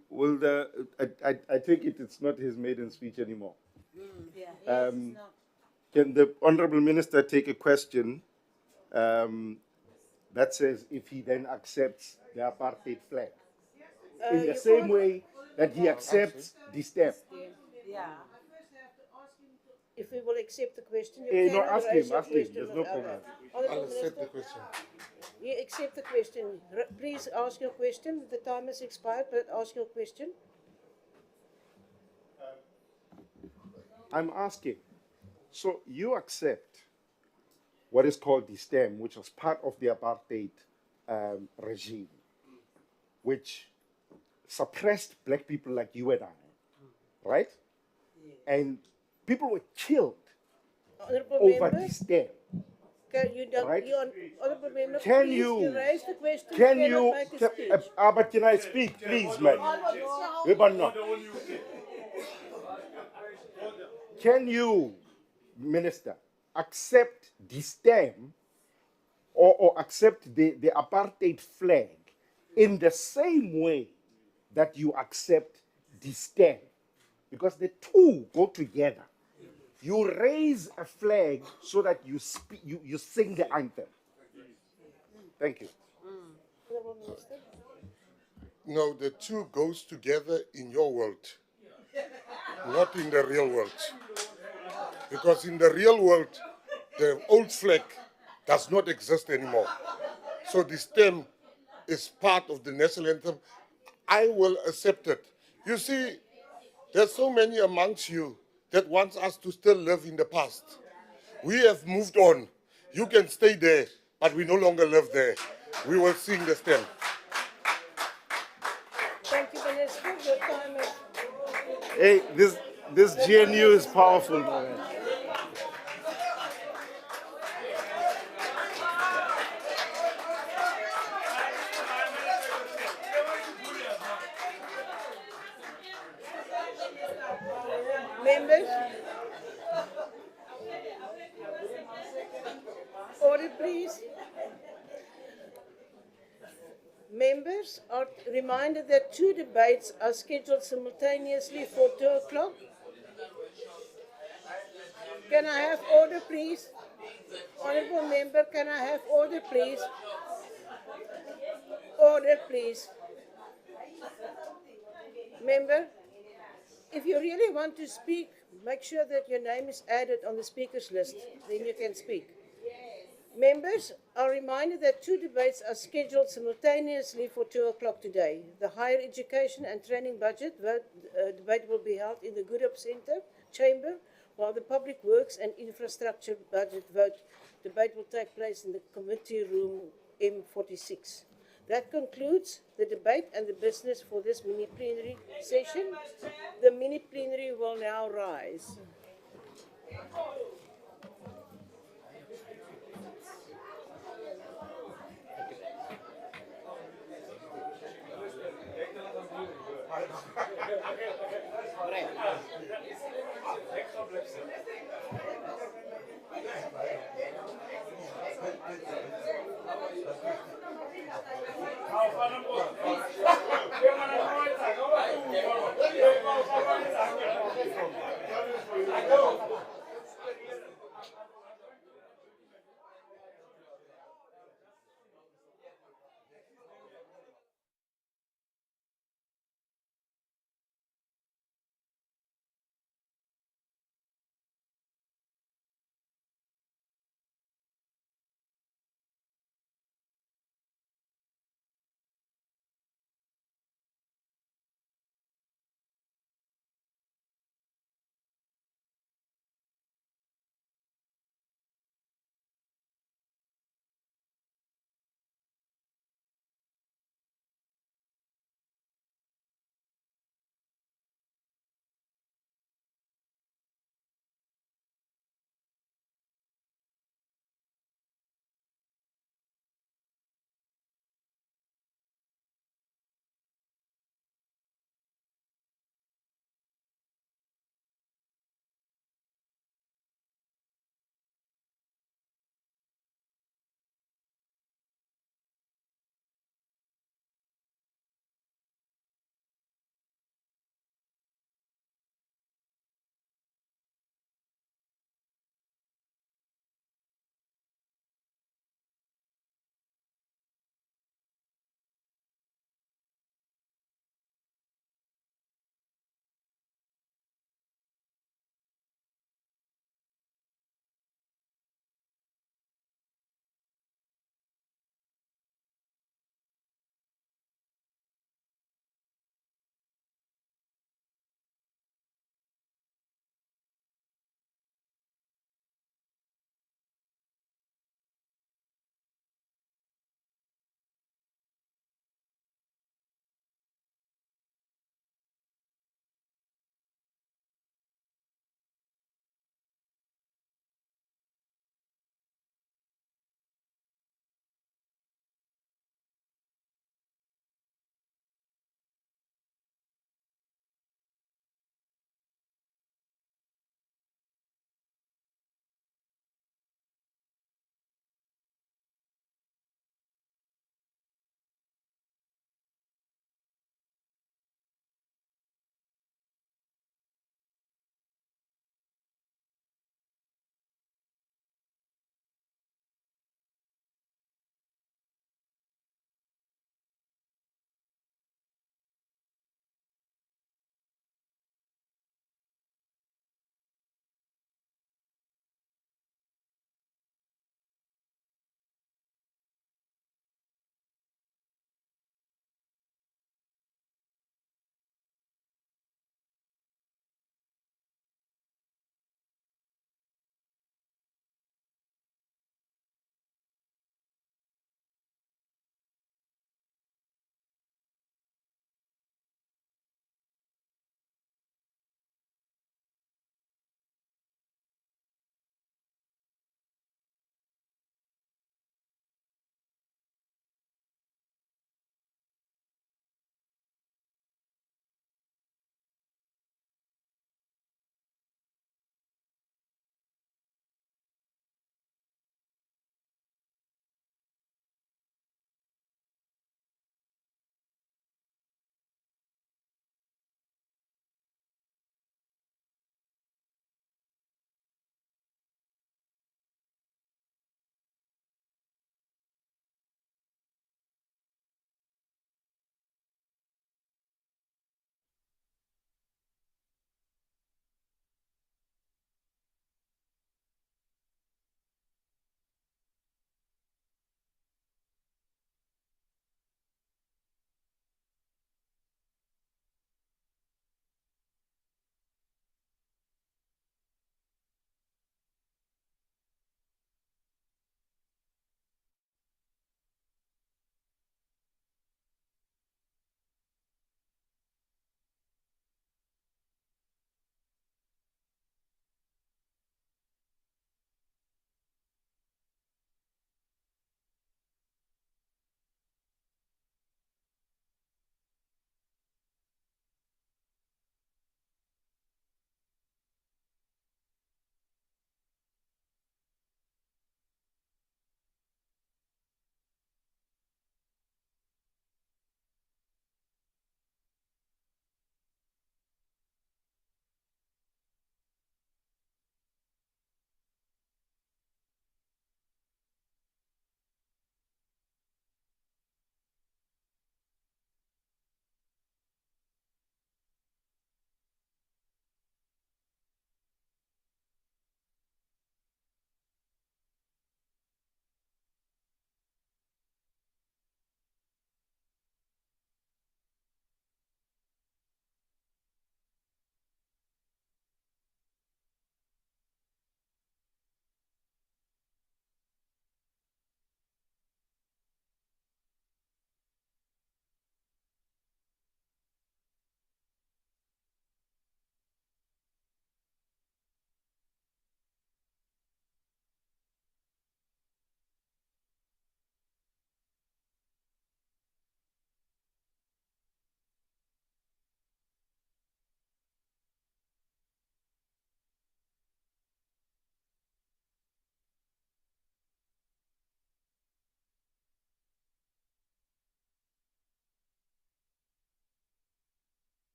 take it's not his maiden speech anymore. Can the Honourable Minister take a question that says if he then accepts the apartheid flag? In the same way that he accepts the STEM. Yeah. If we will accept the question, you No, cannot ask raise him, your ask him. question There's no without problem. that. I'll accept the question. You accept the question. Please ask your question. The time has expired, but ask your question. I'm asking, so you accept what is called the STEM, which was part of the apartheid regime, which suppressed black people like you and I, right? and people were killed Honorable over member, this dam. can you don't, Right. honorable member, Can please, you, raise the question, can cannot you, make a can, speech. but can I speak, please, man? No. Can you, Minister, accept this dam or accept the apartheid flag in the same way that you accept this dam? Because the two go together. You raise a flag so that you sing the anthem. Thank you. Honorable Minister. No, the two goes together in your world, not in the real world. Because in the real world, the old flag does not exist anymore. So the stem is part of the national anthem. I will accept it. You see, there's so many amongst you that wants us to still live in the past. We have moved on. You can stay there, but we no longer live there. We will sing the stem. Thank you, Minister. Your time is... Hey, this GNU is powerful, man. Members, order please. Members are reminded that two debates are scheduled simultaneously for 2 o'clock. Can I have order please? Honourable member, can I have order please? Order please. Member, if you really want to speak, make sure that your name is added on the speakers list, then you can speak. Members are reminded that two debates are scheduled simultaneously for 2 o'clock today. The Higher Education and Training Budget debate will be held in the Goodhope Centre chamber, while the Public Works and Infrastructure Budget debate will take place in the committee room M46. That concludes the debate and the business for this mini plenary session. The mini plenary will now rise.